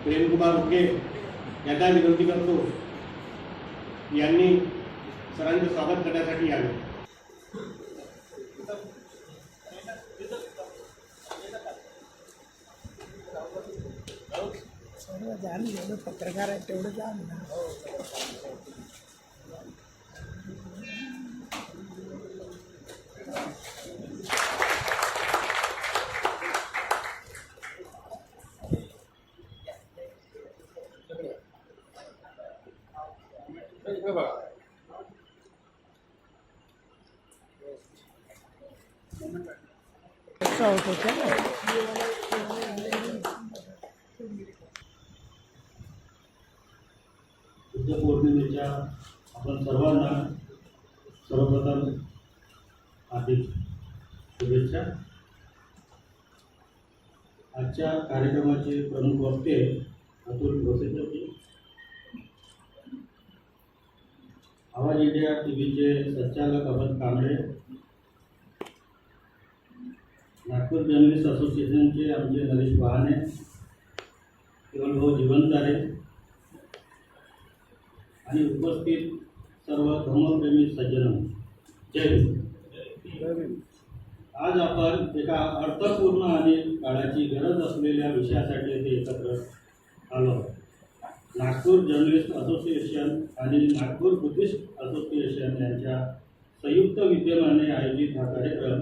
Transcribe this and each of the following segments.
प्रेमकुमार उके यांना विनंती करतो यांनी सरांचे स्वागत करण्यासाठी यावे। पत्रकार आहे तेवढं जा ना। बुद्ध पौर्णिमेच्या आपण सर्वांना सर्वप्रथम हार्दिक शुभेच्छा। आजच्या कार्यक्रमाचे प्रमुख वक्ते अतुल भोसेकर, आवाज इंडिया टीव्हीचे संचालक अमन कांबळे, नागपूर जर्नलिस्ट असोसिएशनचे आमचे नरेश बहाने, केवलभाऊ जीवनतारे आणि उपस्थित सर्व धर्मप्रेमी सज्जन, जय हिंद। आज आपण एका अर्थपूर्ण आणि काळाची गरज असलेल्या विषयासाठी येथे एकत्र आलो। नागपूर जर्नलिस्ट असोसिएशन आणि नागपूर बुद्धिस्ट असोसिएशन यांच्या संयुक्त विद्यमाने आयोजित हा कार्यक्रम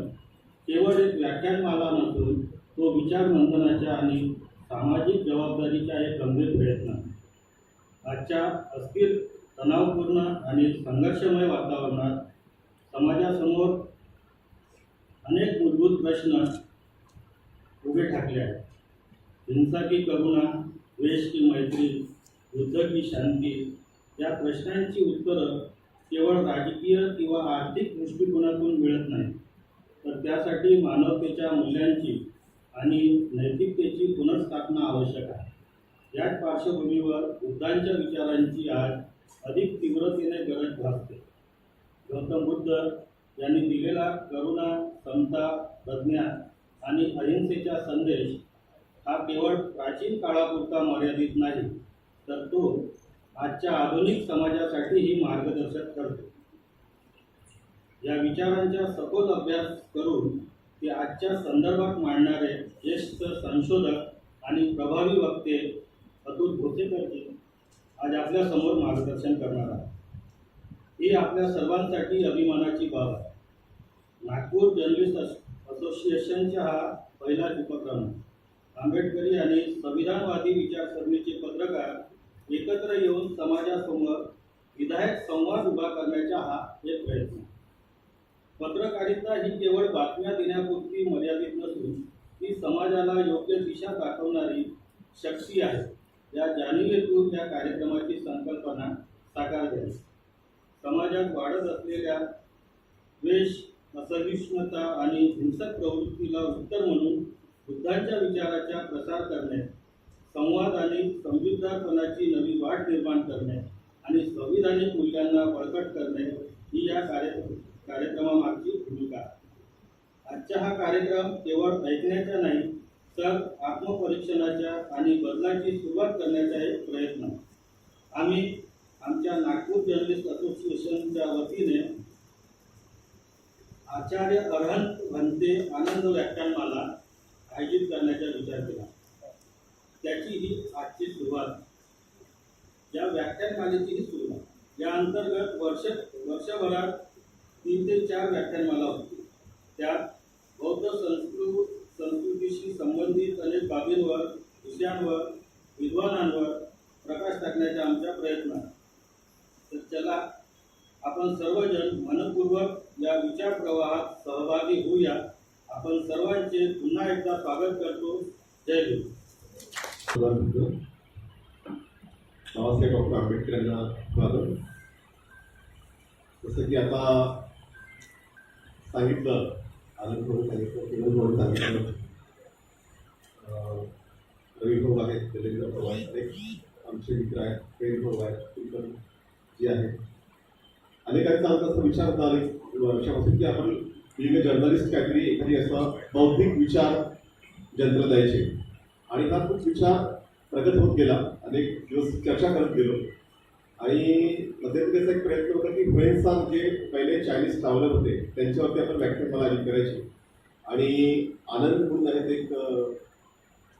केवळ एक व्याख्यानमाला नसून तो विचार मंथनाच्या आणि सामाजिक जबाबदारीचा एक गंभीर प्रयत्न। आजच्या अस्थिर, तणावपूर्ण आणि संघर्षमय वातावरणात समाजासमोर अनेक मूलभूत प्रश्न उभे ठाकले आहेत। हिंसा की करुणा, द्वेष की मैत्री, युद्ध की शांती या प्रश्नांची उत्तरं केवळ राजकीय किंवा आर्थिक दृष्टिकोनातून मिळत नाही, तर त्यासाठी मानवतेच्या मूल्यांची आणि नैतिकतेची पुनर्स्थापना आवश्यक आहे। याच पार्श्वभूमीवर बुद्धांच्या विचारांची आज अधिक तीव्रतेने गरज भासते। गौतम बुद्ध यांनी दिलेला करुणा, समता, प्रज्ञा आणि अहिंसेचा संदेश हा केवळ प्राचीन काळापुरता मर्यादित नाही, तर तो आजच्या आधुनिक समाजासाठीही मार्गदर्शक ठरतो। या विचारांचा सखोल अभ्यास करून ते आजच्या संदर्भात मांडणारे ज्येष्ठ संशोधक आणि प्रभावी वक्ते अतुल भोसेकरजी आज आपल्या समोर मार्गदर्शन करणार आहेत। ही आपल्या सर्वांसाठी अभिमानाची बाब आहे। नागपूर जर्नलिस्ट असोसिएशनचा हा पहिलाच उपक्रम आहे। आंबेडकरी आणि संविधानवादी विचारसरणीचे पत्रकार एकत्र येऊन समाजासमोर विधायक संवाद उभा करण्याचा हा एक प्रयत्न। पत्रकारिता ही केवळ बातम्या देण्यापुरती मर्यादित नसून ती समाजाला योग्य दिशा दाखवणारी शक्ती आहे। या जाणीवेतून या कार्यक्रमाची संकल्पना साकार झाली। समाजात वाढत असलेल्या द्वेष, असहिष्णुता आणि हिंसक प्रवृत्तीला उत्तर म्हणून बुद्धांच्या विचाराचा प्रसार करणे, संवाद आणि समजूतदारपणाची नवी वाट निर्माण करणे आणि संविधानिक मूल्यांना बळकट करणे ही या कार्यक्रमामागची भूमिका। आजचा हा कार्यक्रम केवळ ऐकण्याचा नाही, तर आत्मपरीक्षणाच्या आणि बदलाची सुरुवात करण्याचा एक प्रयत्न। आम्ही आमच्या नागपूर जर्नलिस्ट असोसिएशनच्या वतीने आचार्य अरहंत भन्ते आनंद व्याख्यानमाला आयोजित करण्याचा विचार केला। त्याची ही आजची सुरुवात, या व्याख्यानमालेची ही सुरुवात। या अंतर्गत वर्षभरात 3 ते 4 व्याख्यानमाला होती। त्यात बौद्ध संस्कृतीशी संबंधित अनेक बाबींवर, विषयांवर, विद्वानांवर प्रकाश टाकण्याचा आमचा प्रयत्न आहे। तर चला आपण सर्वजण मनपूर्वक या विचार प्रवाहात सहभागी होऊया। आपण सर्वांचे पुन्हा एकदा स्वागत करतो। जय हिंद। बाबासाहेब डॉक्टर आंबेडकर यांना स्वागत. जसं की आता सांगितलं, आनंद भाऊ सांगितलं, किरण भाऊ सांगितलं, रवी भाऊ आहेत, देवेंद्र भाऊ आहेत, अनेक आमचे मित्र आहेत, प्रेम भाऊ आहेत, कुलकर्णी जी आहेत. अनेकांचा आमचा असा विचार होता अनेक वर्षापासून की आपण जर्नलिस्ट काहीतरी एखादी असा बौद्धिक विचार जनतेला द्यायचे, आणि हा खूप विचार प्रगत होत गेला. अनेक दिवस चर्चा करत गेलो आणि मध्यप्रदेशचा एक प्रयत्न होता की हुएन सांग जे पहिले चायनीज ट्रॅव्हलर होते त्यांच्यावरती आपण व्याख्यानमाला आयोजित करायची. आणि आनंद म्हणून आहेत एक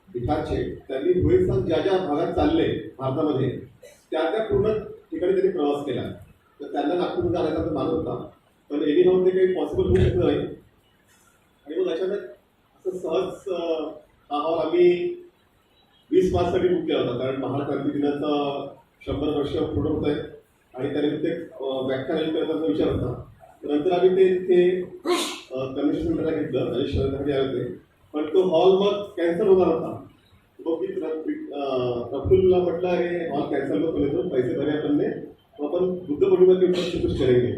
बिहारचे, त्यांनी हुएन सांग ज्या ज्या भागात चालले भारतामध्ये त्या पूर्ण ठिकाणी त्यांनी प्रवास केला. तर त्यांना नागपूर जाण्याचा तर मान होता, पण एनी हाऊ ते काही पॉसिबल होऊ शकलं नाही. आणि मग अचानक असं सहज हा हॉल आम्ही 20 मार्चसाठी बुक केला होता, कारण महान क्रांती दिनाचा 100 वर्ष पूर्ण होत आहेत आणि त्यानिमित्त एक व्याख्यान आयोजित करण्याचा विचार होता. नंतर आम्ही ते तिथे कन्व्हेन्शन सेंटरला घेतलं आणि शहरामध्ये आले होते, पण तो हॉल मग कॅन्सल होणार होता. मग मी प्रफुल्लला म्हटलं, अरे हॉल कॅन्सल नको करू, पैसे भरे आपण ने, अपन बुद्ध पौर्णिमा के ऊपर कुछ करेंगे.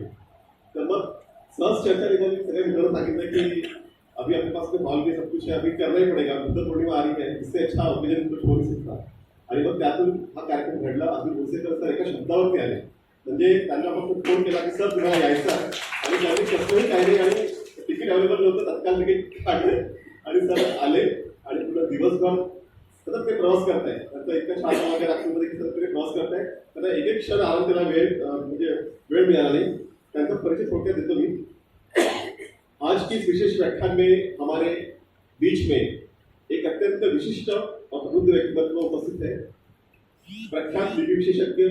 तर मग सहज चर्चा निघाली. सगळ्या मित्रांना सांगितलं की अभी अपने पास में हॉल भी सब कुछ है, अभी करना ही पड़ेगा, बुद्ध पौर्णिमा आ रही है, इससे अच्छा ओकेजन कुछ हो नहीं सकता. आणि मग त्यातून हा कार्यक्रम घडला. अब्दुल भोसेकर सर एका शब्दावरती आले, म्हणजे त्यांना फक्त फोन केला की सर तुम्हाला यायचं आहे, आणि त्यांनी कसंही काही नाही आणि तिकीट अवेलेबल नव्हतं, तत्काळ तिकीट काढले आणि सर आले आणि पुन्हा दिवसभर सतत ते प्रवास करताय. त्यांचा इतका छान वगैरे नागपूरमध्ये की सतत ते प्रवास करताय. त्यांना एक एक क्षण आराम त्याला वेळ मिळाला नहीं. त्यांचा परिचय थोडक्यात देतो मी. आज की इस विशेष व्याख्यान में हमारे बीच में एक अत्यंत विशिष्ट और प्रबुद्ध व्यक्तित्व उपस्थित है. प्रख्यात लिपि विशेषज्ञ,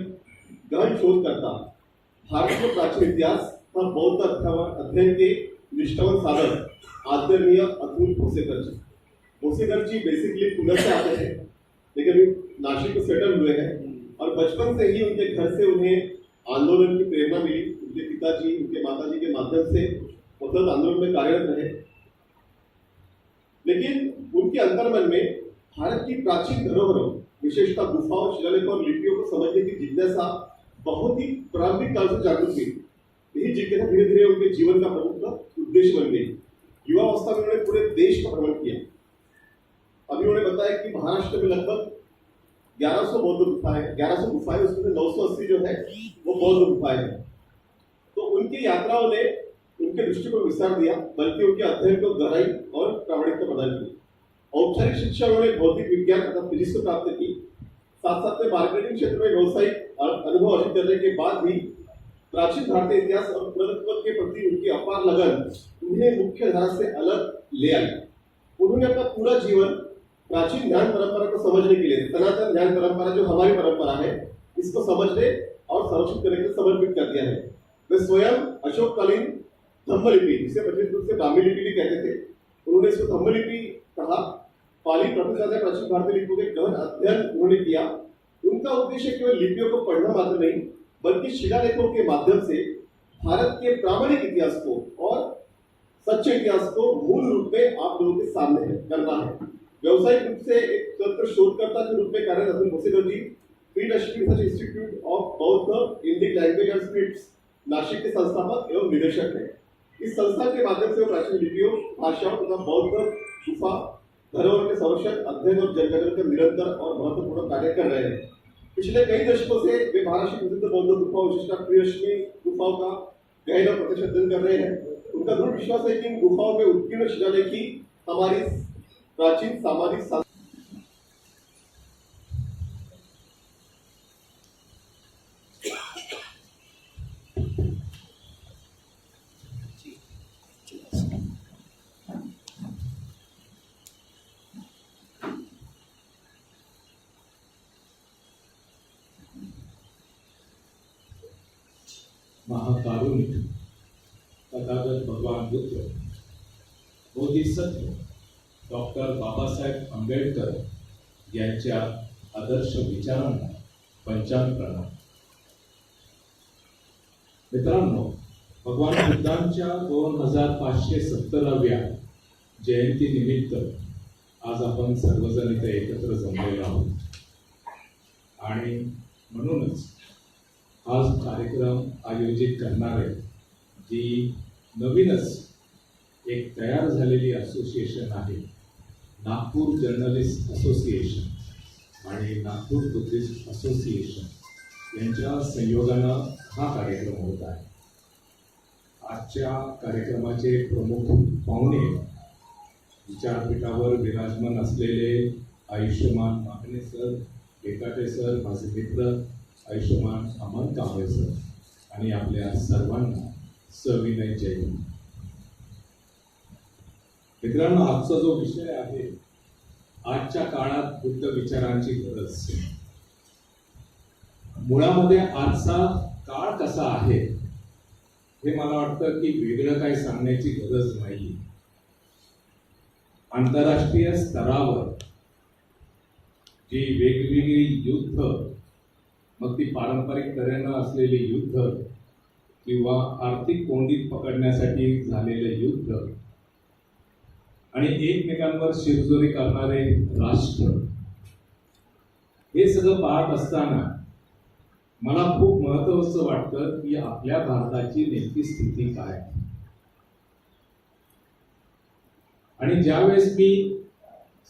गहन शोधकर्ता, भारतीय प्राचीन इतिहास का बौद्ध अध्ययन के निष्ठावान साधक आदरणीय अतुल भोसेकर जी. भोसेकर जी बेसिकली पुणे से आते हैं, लेकिन नासिक में सेटल हुए हैं और बचपन से ही उनके घर से उन्हें आंदोलन की प्रेरणा मिली. उनके पिताजी, उनके माताजी के माध्यम से सतत आंदोलन में कार्यरत रहे, लेकिन उनके अंतर्मन में भारत की प्राचीन धरोहरों, विशेषतः गुफाओं, शिलालेख और लिपियों को समझने की जिज्ञासा बहुत ही प्रारंभिक काल से जागृत थी. यही जिज्ञासा धीरे धीरे उनके जीवन का प्रमुख उद्देश्य बन गई. युवावस्था में उन्होंने पूरे देश का भ्रमण किया. अभी उन्होंने बताया कि महाराष्ट्र में लगभग 1100 बौद्ध गुफाएं, 1100 गुफाएं, उसमें से 980 जो है वो बौद्ध गुफाएं हैं. तो उनकी यात्राओं ने उनके दृष्टि को विस्तार दिया, बल्कि उनके अध्ययन को गहराई और प्रामाणिकता प्रदान की. औपचारिक शिक्षा उन्होंने भौतिक विज्ञान तथा फिजिक्स को प्राप्त की. साथ साथ में मार्केटिंग क्षेत्र में व्यावसायिक अनुभव अर्जित करने के बाद भी प्राचीन भारतीय इतिहास और पुरातत्व के प्रति उनकी अपार लगन उन्हें मुख्य धारा से अलग ले आई. उन्होंने अपना पूरा जीवन प्राचीन ज्ञान परंपरा को समझने के लिए, सनातन ज्ञान परंपरा जो हमारी परंपरा है, इसको समझने और संरक्षित करने के लिए समर्पित कर दिया है. वे स्वयं अशोककालीन धम्मलिपि, जिसे प्रचलित रूप से ब्राह्मी लिपि भी कहते थे, उन्होंने इसको धम्मलिपि कहा. पाली प्रतिसाद प्राचीन भारतीय लिपियों के गहन अध्ययन उन्होंने किया. उनका उद्देश्य केवल लिपियों को पढ़ना मात्र नहीं, बल्कि शिलालेखों के माध्यम से भारत के प्रामाणिक इतिहास को और सच्चे इतिहास को मूल रूप में आप लोगों के सामने करना है. व्यावसायिक रूप से एक स्वतंत्र शोधकर्ता के रूप में कार्यरत अतुल भोसेकर जी प्री नशिक रिसर्च इंस्टीट्यूट ऑफ बौद्ध Indic language and scripts Nashik के संस्थापक एवं निदेशक हैं. इस संस्था के माध्यम से वो प्राचीन लिपियों, भाषाओं तथा बौद्ध गुफा धरोहर के संरक्षण, अध्ययन और जनगणना का निरंतर और महत्वपूर्ण कार्य कर रहे हैं. पिछले कई दशकों से वे महाराष्ट्र की प्रसिद्ध बौद्ध गुफाओं, विशेषतः प्रियदर्शनी गुफाओं का गहन और प्रत्यक्ष अध्ययन कर रहे हैं. उनका दृढ़ विश्वास है कि इन गुफाओं में उत्कीर्ण शिलालेख ही हमारी प्राचीन सामाजिक महाकारुणिक तथागत भगवान बुद्ध, बोधिसत्व डॉक्टर बाबासाहेब आंबेडकर यांच्या आदर्श विचारांना पंचांग प्रणाम. मित्रांनो, भगवान बुद्धांच्या 2570व्या जयंतीनिमित्त आज आपण सर्वजण इथे एकत्र जमलेलो आहोत आणि म्हणूनच आज कार्यक्रम आयोजित करणारे जी नवीनच एक तयार झालेली असोसिएशन आहे, नागपूर जर्नलिस्ट असोसिएशन आणि नागपूर बुद्धिस्ट असोसिएशन यांच्या संयोगानं हा कार्यक्रम होत आहे. आजच्या कार्यक्रमाचे प्रमुख पाहुणे विचारपीठावर विराजमान असलेले आयुष्यमान मागणे सर, एकाटे सर, माझे मित्र आयुष्यमान अमन कांबळे सर आणि आपल्या सर्वांना सविनय जय हिंद. मित्रांनो, आजचा जो विषय आहे, आजच्या काळात बुद्ध विचारांची गरज. मुळामध्ये आजचा काळ कसा आहे हे मला वाटतं की वेगळं काही सांगण्याची गरज नाही. आंतरराष्ट्रीय स्तरावर जी वेगवेगळी युद्ध, मग ती पारंपरिक तऱ्हेनं असलेली युद्ध किंवा आर्थिक कोंडीत पकडण्यासाठी झालेले युद्ध आणि एकमेकांवर शिरजोरी करणारे राष्ट्र, हे सगळं पाहत असताना मला खूप महत्त्वाचं वाटतं की आपल्या भारताची नेमकी स्थिती काय आहे. आणि ज्यावेळेस मी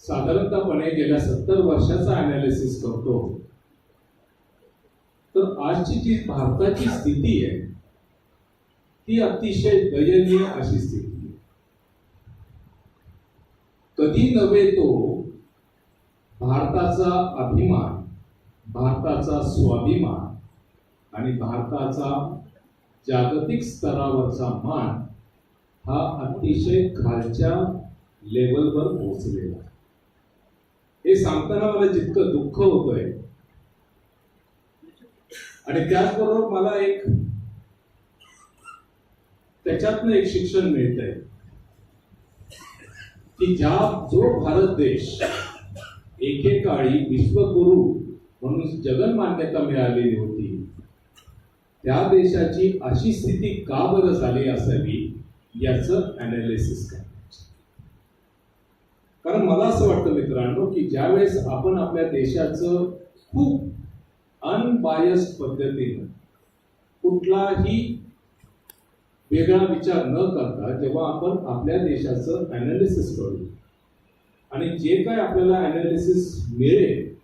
साधारणतःपणे गेल्या 70 वर्षाचा अनालिसिस करतो, तर आजची जी भारताची स्थिती आहे ती अतिशय दयनीय अशी स्थिती आहे. कधी नव्हे तो भारताचा अभिमान, भारताचा स्वाभिमान आणि भारताचा जागतिक स्तरावरचा मान हा अतिशय खालच्या लेवलवर पोहोचलेला आहे. हे सांगताना मला जितकं दुःख होतंय आणि त्याचबरोबर मला त्याच्यातनं एक शिक्षण मिळतंय की जो भारत देश एकेकाळी विश्वगुरु म्हणून जगन्मान्यता मिळालेली होती, त्या देशाची अशी स्थिती का बरं झाली असावी याचं अनालिसिस करायचं. कारण मला असं वाटतं मित्रांनो की ज्यावेळेस आपण आपल्या देशाचं खूप अनबायस्ड पद्धतीनं कुठलाही वेगळा विचार न करता जेव्हा आपण आपल्या देशाचं अनालिसिस करू आणि जे काय आपल्याला अनालिसिस मिळेल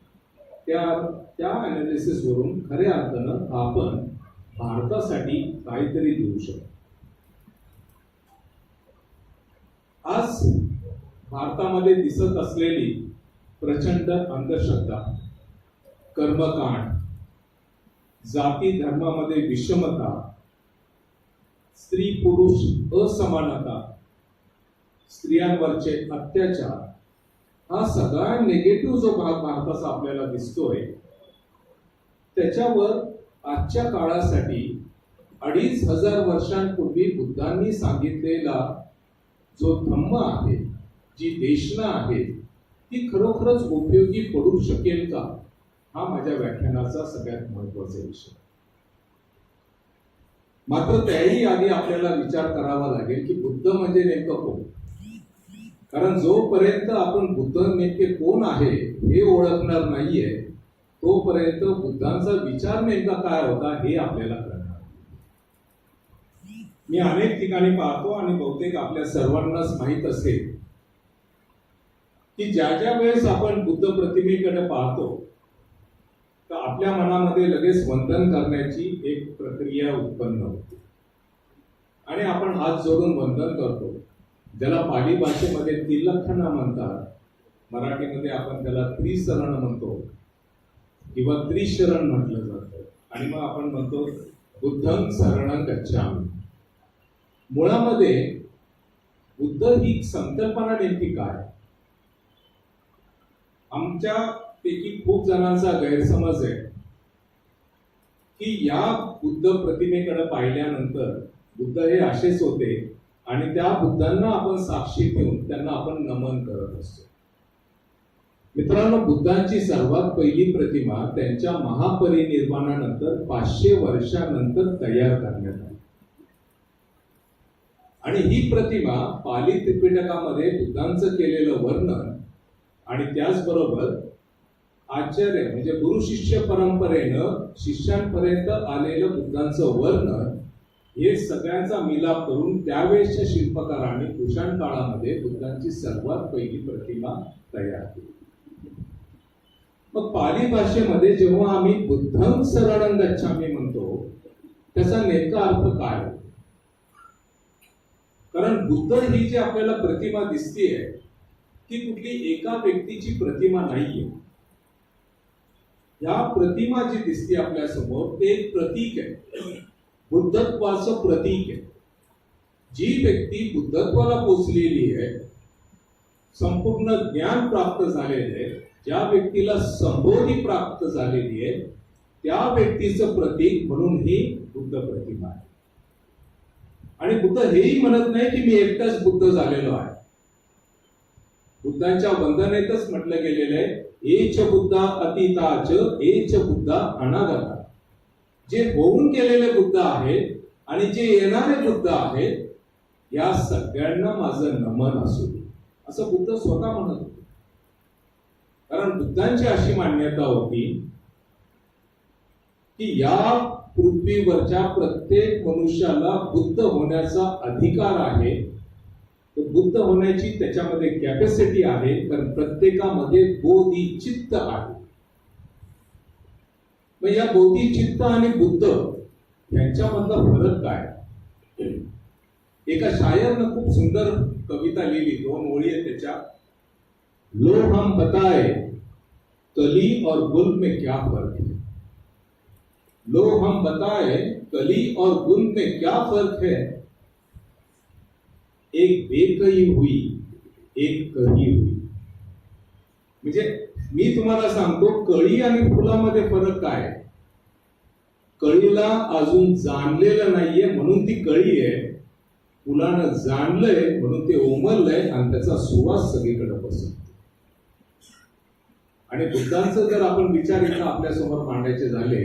त्या अनालिसिस वरून खऱ्या अर्थानं आपण भारतासाठी काहीतरी देऊ शकतो. आज भारतामध्ये दिसत असलेली प्रचंड अंधश्रद्धा, कर्मकांड, जाती धर्मामध्ये विषमता, स्त्री पुरुष असमानता, स्त्रियांवरचे अत्याचार, हा सगळा निगेटिव्ह जो भाग भारताचा आपल्याला दिसतोय, त्याच्यावर आजच्या काळासाठी 2500 वर्षांपूर्वी बुद्धांनी सांगितलेला जो धम्म आहे, जी देशना आहे, ती खरोखरच उपयोगी पडू शकेल का, हा माझ्या व्याख्यानाचा सगळ्यात महत्वाचा विषय. मात्र त्याही आधी आपल्याला विचार करावा लागेल की बुद्ध म्हणजे नेमकं कोण. कारण जोपर्यंत आपण बुद्ध नेमके कोण आहे हे ओळखणार नाहीये, तोपर्यंत बुद्धांचा विचार नेमका काय होता हे आपल्याला कळणार. मी अनेक ठिकाणी पाहतो आणि बहुतेक आपल्या सर्वांनाच माहीत असेल की ज्या वेळेस आपण बुद्ध प्रतिमेकडे पाहतो तर आपल्या मनामध्ये लगेच वंदन करण्याची एक प्रक्रिया उत्पन्न होते आणि आपण हात जोडून वंदन करतो, ज्याला पाली भाषेमध्ये तिलखना म्हणतात, मराठीमध्ये आपण त्याला त्रिशरण म्हणतो किंवा त्रिशरण म्हटलं जातं आणि मग आपण म्हणतो बुद्धं शरणं गच्छामि. मुळामध्ये बुद्ध ही संकल्पना नेमकी काय? आमच्या पैकी खूप जणांचा गैरसमज आहे की या बुद्ध प्रतिमेकडे पाहिल्यानंतर बुद्ध हे असेच होते आणि त्या बुद्धांना आपण साक्षी ठेवून त्यांना आपण नमन करत असतो. मित्रांनो, बुद्धांची सर्वात पहिली प्रतिमा त्यांच्या महापरिनिर्वाणानंतर 500 वर्षानंतर तयार करण्यात आली आणि ही प्रतिमा पाली त्रिपिटकामध्ये बुद्धांचं केलेलं वर्णन आणि त्याचबरोबर आचार्य म्हणजे गुरु शिष्य परंपरेनं शिष्यांपर्यंत आलेलं बुद्धांचं वर्णन हे सगळ्यांचा मिलाप करून त्यावेळेसच्या शिल्पकारांनी कुशाण काळामध्ये बुद्धांची सर्वात पहिली प्रतिमा तयार केली. मग पाली भाषेमध्ये जेव्हा आम्ही बुद्धं शरणं गच्छामि म्हणतो त्याचा नेमका अर्थ काय होतो? कारण बुद्ध ही जी आपल्याला प्रतिमा दिसतीये ती कुठली एका व्यक्तीची प्रतिमा नाहीये. या प्रतिमा जी दिसते आपल्या समोर ते एक प्रतीक आहे, बुद्धत्वाचं प्रतीक आहे. जी व्यक्ती बुद्धत्वाला पोचलेली आहे, संपूर्ण ज्ञान प्राप्त झालेलं आहे, ज्या व्यक्तीला संबोधी प्राप्त झालेली आहे, त्या व्यक्तीचं प्रतीक म्हणून ही बुद्ध प्रतिमा आहे. आणि बुद्ध हेही म्हणत नाही की मी एकटाच बुद्ध झालेलो आहे. बुद्धांच्या वंदनेतच म्हटलं गेलेलं आहे, एच बुद्धा अतीताच एच बुद्धा अनागता. जे होऊन गेलेले बुद्ध आहेत आणि जे येणारे बुद्ध आहेत या सगळ्यांना माझं नमन असू दे, असं बुद्ध स्वतः म्हणत होते. कारण बुद्धांची अशी मान्यता होती की या पृथ्वीवरच्या प्रत्येक मनुष्याला बुद्ध होण्याचा अधिकार आहे. बुद्ध होण्याची त्याच्यामध्ये कॅपॅसिटी आहे, कारण प्रत्येकामध्ये बोधिचित्त आहे. मग या बोधिचित्त आणि बुद्ध यांच्यामधला फरक काय? एका शायरनं खूप सुंदर कविता लिहिली, 2 ओळी आहेत त्याच्या. लो हम बताए कली और गुल में क्या फर्क है. लो हम बताए कली और गुल में क्या फर्क है. एक बेकही हुई एक कही हुई. म्हणजे मी तुम्हाला सांगतो कळी आणि फुलामध्ये फरक काय आहे. कळीला अजून जाणलेलं नाहीये म्हणून ती कळी आहे, फुलानं जाणलंय म्हणून ते उमललंय आणि त्याचा सुवास सगळीकडे पसरतो. आणि बुद्धांचं जर आपण विचार इथं आपल्या समोर मांडायचे झाले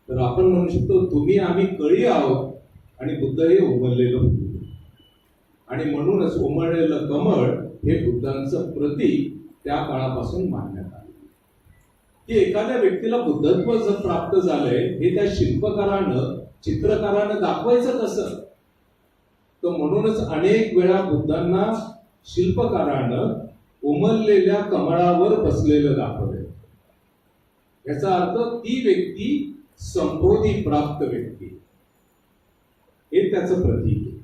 तर आपण म्हणू शकतो तुम्ही आम्ही कळी आहोत आणि बुद्ध हे उमललेलं फुल. आणि म्हणूनच उमललेलं कमळ हे बुद्धांचं प्रतीक त्या काळापासून मानण्यात आलं. की एखाद्या व्यक्तीला बुद्धत्व जर प्राप्त झालंय हे त्या शिल्पकारानं चित्रकारानं दाखवायचं कसं. तर म्हणूनच अनेक वेळा बुद्धांना शिल्पकारानं उमललेल्या कमळावर बसलेलं दाखवलंय. याचा अर्थ ती व्यक्ती संबोधी प्राप्त व्यक्ती हे त्याचं प्रतीक आहे.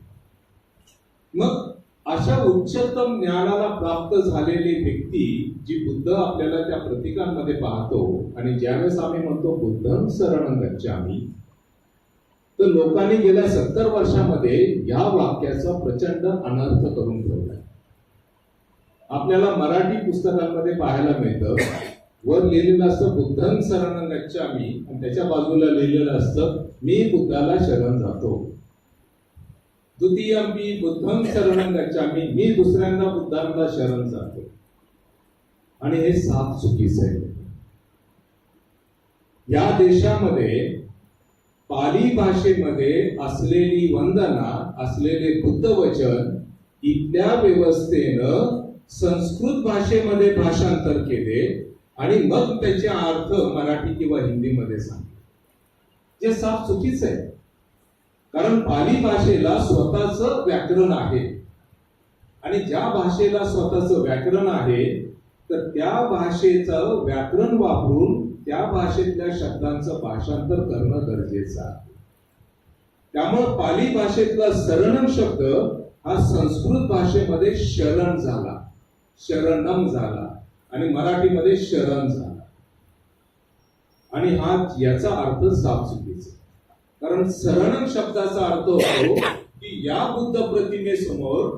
मग अशा उच्चतम ज्ञानाला प्राप्त झालेली व्यक्ती जी बुद्ध आपल्याला त्या प्रतीकांमध्ये पाहतो आणि ज्यावेळेस आम्ही म्हणतो बुद्धं शरणं गच्छामि, तर लोकांनी गेल्या 70 वर्षामध्ये या वाक्याचा प्रचंड अनर्थ करून ठेवलाय. आपल्याला मराठी पुस्तकांमध्ये पाहायला मिळतं, वर लिहिलेलं असतं बुद्धं शरणं गच्छामि आणि त्याच्या बाजूला लिहिलेलं असतं मी बुद्धाला शरण जातो. द्वितीयंपि बुद्धं शरणं गच्छामि, मी दुसऱ्यांदा बुद्धांना शरण जातो. आणि हे साफ चुकीचं आहे. या देशामध्ये पाली भाषेमध्ये असलेली वंदना, असलेले बुद्ध वचन इथल्या व्यवस्थेनं संस्कृत भाषेमध्ये भाषांतर केले आणि मग त्याचे अर्थ मराठी किंवा हिंदीमध्ये सांगितले, जे साफ चुकीचं आहे. कारण पाली भाषेला स्वतःचं व्याकरण आहे आणि ज्या भाषेला स्वतःचं व्याकरण आहे तर त्या भाषेचं व्याकरण वापरून त्या भाषेतल्या शब्दांचं भाषांतर करणं गरजेचं आहे. त्यामुळे पाली भाषेतला शरणम शब्द हा संस्कृत भाषेमध्ये शरण झाला, शरणम झाला आणि मराठीमध्ये शरण झाला. आणि हा याचा अर्थ साफ चुकीचा. कारण शरणम शब्दाचा अर्थ होतो की या बुद्ध प्रतिमेसमोर,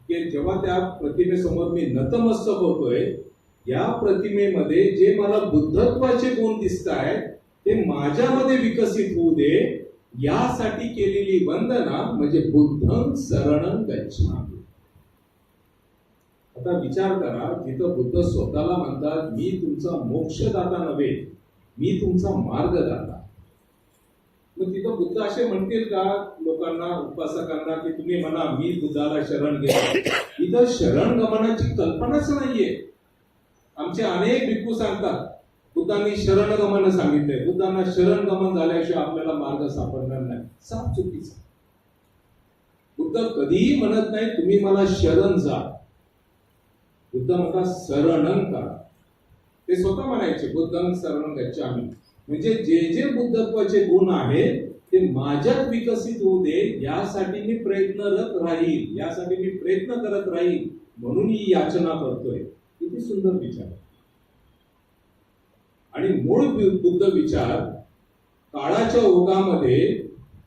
की जेव्हा त्या प्रतिमेसमोर मी नतमस्तक होतोय, या प्रतिमेमध्ये जे मला बुद्धत्वाचे गुण दिसत आहेत ते माझ्यामध्ये विकसित होऊ दे, यासाठी केलेली वंदना म्हणजे बुद्धं शरणं गच्छामि. आता विचार करा, जिथं बुद्ध स्वतःला म्हणतात मी तुमचा मोक्षदाता नव्हे, मी तुमचा मार्गदाता. मग तिथं बुद्ध असे म्हणतील का लोकांना, उपासकांना, की तुम्ही म्हणा मी बुद्धाला शरण घेतो. इथं शरण गमनाची कल्पनाच नाहीये. आमचे अनेक भिक्खू सांगतात बुद्धांनी शरणगमन सांगितलंय. बुद्धांना शरणगमन झाल्याशिवाय आपल्याला मार्ग सापडणार नाही. साफ चुकीचा. बुद्ध कधीही म्हणत नाही तुम्ही मला शरण जा. बुद्ध म्हणतात शरणं करा. ते स्वतः म्हणायचे बुद्धं शरणं गच्छामि. म्हणजे जे जे बुद्धत्वाचे गुण आहेत ते माझ्यात विकसित होऊ दे यासाठी मी प्रयत्नरत राहील, यासाठी मी प्रयत्न करत राहील, म्हणून ही याचना करतोय. किती सुंदर विचार. आणि मूळ बुद्ध विचार काळाच्या ओघामध्ये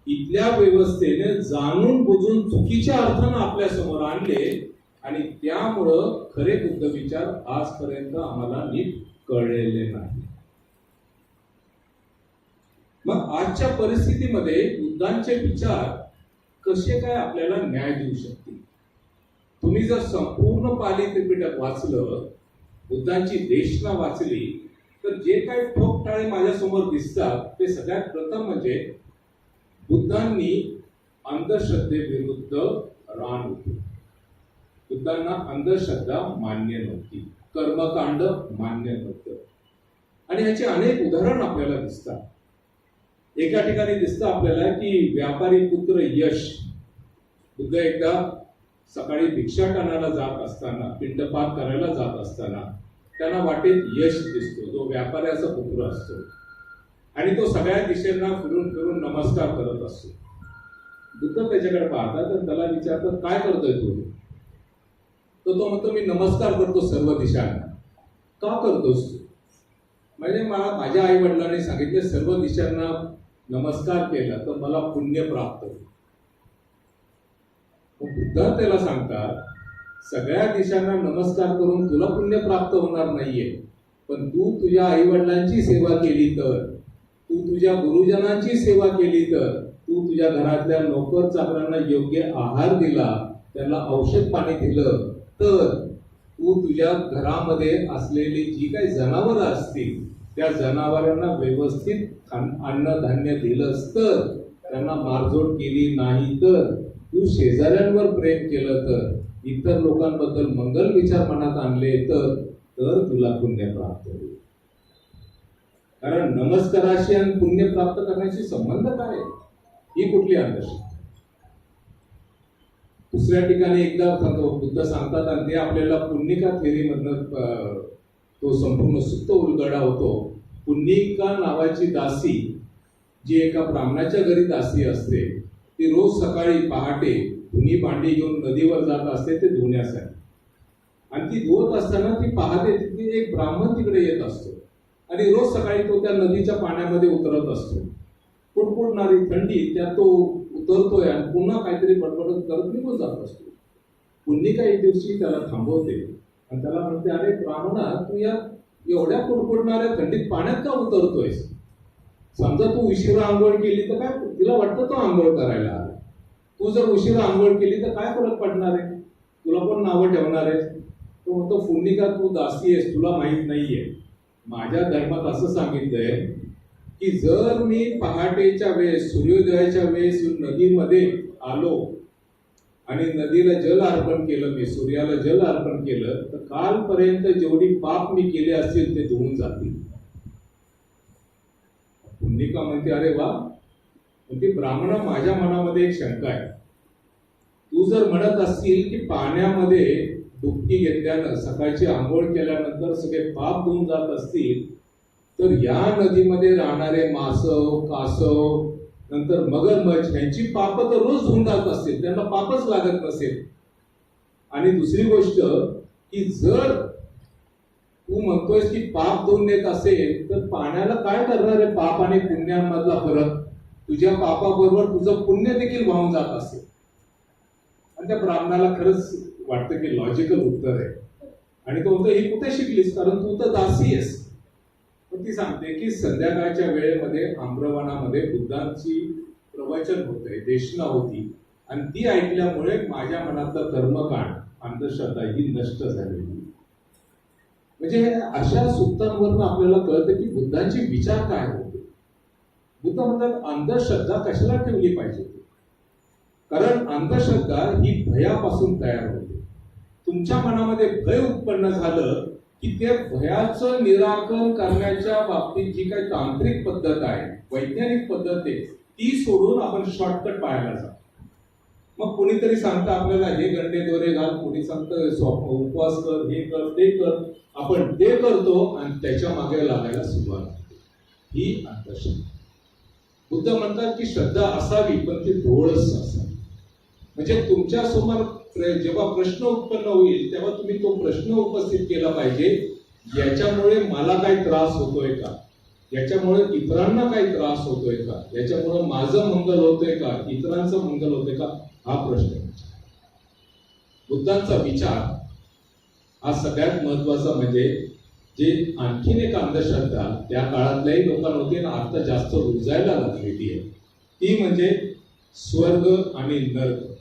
इथल्या व्यवस्थेने जाणून बुजून चुकीच्या अर्थानं आपल्या समोर आणले आणि त्यामुळं खरे बुद्ध विचार आजपर्यंत आम्हाला नीट कळलेले नाही. मग आजच्या परिस्थितीमध्ये बुद्धांचे विचार कसे काय आपल्याला न्याय देऊ शकतील? तुम्ही जर संपूर्ण पाली त्रिपिटक वाचलं, बुद्धांची देशना वाचली, तर जे काही ठोकताळे माझ्या समोर दिसतात ते सगळ्यात प्रथम म्हणजे बुद्धांनी अंधश्रद्धेविरुद्ध रान उठवलं. बुद्धांना अंधश्रद्धा मान्य नव्हती, कर्मकांड मान्य नव्हतं. आणि ह्याचे अनेक उदाहरण आपल्याला दिसतात. एका ठिकाणी दिसतं आपल्याला की व्यापारी पुत्र यश, बुद्ध एकदा सकाळी भिक्षाटनाला जात असताना, पिंडपात करायला जात असताना त्यांना वाटेत यश दिसतो, जो व्यापाऱ्याचा पुत्र असतो. आणि तो सगळ्या दिशेंना फिरून फिरून नमस्कार करत असतो. बुद्ध त्याच्याकडे पाहतात तर त्याला विचारतात काय करतोय तू? तर तो म्हणतो मी नमस्कार करतो सर्व दिशांना. का करतोस तू? म्हणजे मला माझ्या आई वडिलांनी सांगितले सर्व दिशांना नमस्कार केला तर मला पुण्य प्राप्त होईल. बुद्ध त्याला सांगतात सगळ्या दिशांना नमस्कार करून तुला पुण्य प्राप्त होणार नाहीये, पण तू तुझ्या आई वडिलांची सेवा केली तर, तू तुझ्या गुरुजनांची सेवा केली तर, तू तुझ्या घरातल्या नोकर चाकरांना योग्य आहार दिला, त्यांना औषध पाणी दिलं तर, तू तुझ्या घरामध्ये असलेली जी काही जनावरं असतील त्या जनावरांना व्यवस्थित अन्नधान्य दिलंस तर, त्यांना मारझोड केली नाही तर, तू शेजाऱ्यांवर प्रेम केलं तर, इतर लोकांबद्दल मंगल विचार मनात आणले तर तुला पुण्य प्राप्त होईल. कारण नमस्काराशी आणि पुण्य प्राप्त करण्याशी संबंध काय? ही कुठली अंधश्रद्धा? दुसऱ्या ठिकाणी एकदा बुद्ध सांगतात आणि ते आपल्याला पुन्निका थेरी मधनं तो संपूर्ण सुप्त उलगडा होतो. पुन्निका नावाची दासी जी एका ब्राह्मणाच्या घरी दासी असते, ती रोज सकाळी पहाटे धुनी भांडी घेऊन नदीवर जात असते ते धुण्यासाठी. आणि ती धुवत असताना ती पाहते की एक ब्राह्मण तिकडे येत असतो आणि रोज सकाळी तो त्या नदीच्या पाण्यामध्ये उतरत असतो. कुडकुडणारी थंडी त्यात तो उतरतोय आणि पुन्हा काहीतरी बडबडत करत निघून जात असतो. पुन्निका एक दिवशी त्याला थांबवते आणि त्याला म्हणते अरे ब्राह्मणा, तू या एवढ्या कुडकुडणाऱ्या थंडीत पाण्यात का उतरतोयस? समजा तू उशिरा आंघोळ केली तर काय, तिला वाटतं तो आंघोळ करायला आला. तू जर उशिरा आंघोळ केली तर काय फरक पडणार आहे? तुला कोण नावं ठेवणार आहे? तो म्हणतो पुन्निका तू दासी आहेस, तुला माहित नाहीये. माझ्या धर्मात असं सांगितलंय की जर मी पहाटेच्या वेळेस सूर्योदयाच्या वेळेस नदीमध्ये आलो आणि नदीला जल अर्पण केलं, मी सूर्याला जल अर्पण केलं, तर कालपर्यंत जेवढी पाप मी केले असतील ते धुवून जातील. पुन्निका म्हणते अरे वा. म्हणते ब्राह्मणा, माझ्या मनामध्ये एक शंका आहे. तू जर म्हणत असतील की पाण्यामध्ये डुबकी घेतल्यानं, सकाळची आंघोळ केल्यानंतर सगळे पाप धुवून जात असतील, तर या नदीमध्ये राहणारे मासव, कासव, नंतर मगरमच्छ यांची पाप तर रोज धुवून जात असतील, त्यांना पापच लागत नसेल. आणि दुसरी गोष्ट की जर तू म्हणतोयस की पाप धुवून येत असेल तर पाण्याला काय करणार आहे? पाप आणि पुण्यांमधला फरक, तुझ्या पापाबरोबर तुझं पुण्य देखील वाहून जात असेल. आणि त्या ब्राह्मणाला खरंच वाटतं की लॉजिकल उत्तर आहे. आणि तो म्हणतो ही कुठे शिकलीस? कारण तू तर दासी आहेस. ती सांगते की संध्याकाळच्या वेळेमध्ये आम्रवनामध्ये बुद्धांची प्रवचन होते, देशना होती, आणि ती ऐकल्यामुळे माझ्या मनातलं कर्मकांड, अंधश्रद्धा ही नष्ट झालेली. म्हणजे अशा सुत्तांवरून आपल्याला कळतं की बुद्धांचे विचार काय होते. बुद्ध म्हणतात अंधश्रद्धा कशाला ठेवली पाहिजे? कारण अंधश्रद्धा ही भयापासून तयार होते. तुमच्या मनामध्ये भय उत्पन्न झालं की त्या भयाचं निराकरण करण्याच्या बाबतीत जी काही तांत्रिक पद्धत आहे, वैज्ञानिक पद्धत आहे, ती सोडून आपण शॉर्टकट पाहायला जातो. मग कोणीतरी सांगतं आपल्याला हे गंडे दोरे घाल, कोणी सांगतं उपवास कर, हे कर, ते कर. आपण ते करतो आणि त्याच्या मागे लागायला सुरुवात होते. ही अंधश्रद्धा. बुद्ध म्हणतात की श्रद्धा असावी पण ती डोळस असावी. म्हणजे तुमच्या समोर जेव्हा प्रश्न उत्पन्न होईल तेव्हा तुम्ही तो प्रश्न उपस्थित केला पाहिजे, याच्यामुळे मला काही त्रास होतोय का, याच्यामुळे इतरांना काही त्रास होतोय का, याच्यामुळे माझं मंगल होतोय का, इतरांचं मंगल होतोय का, हा प्रश्न. बुद्धांचा विचार हा सगळ्यात महत्वाचा. म्हणजे जे आणखीन एक अंधश्रद्धा त्या काळातल्याही लोकांमध्ये ना आता जास्त रुजायला लागलेली आहे, ती म्हणजे स्वर्ग आणि नरक.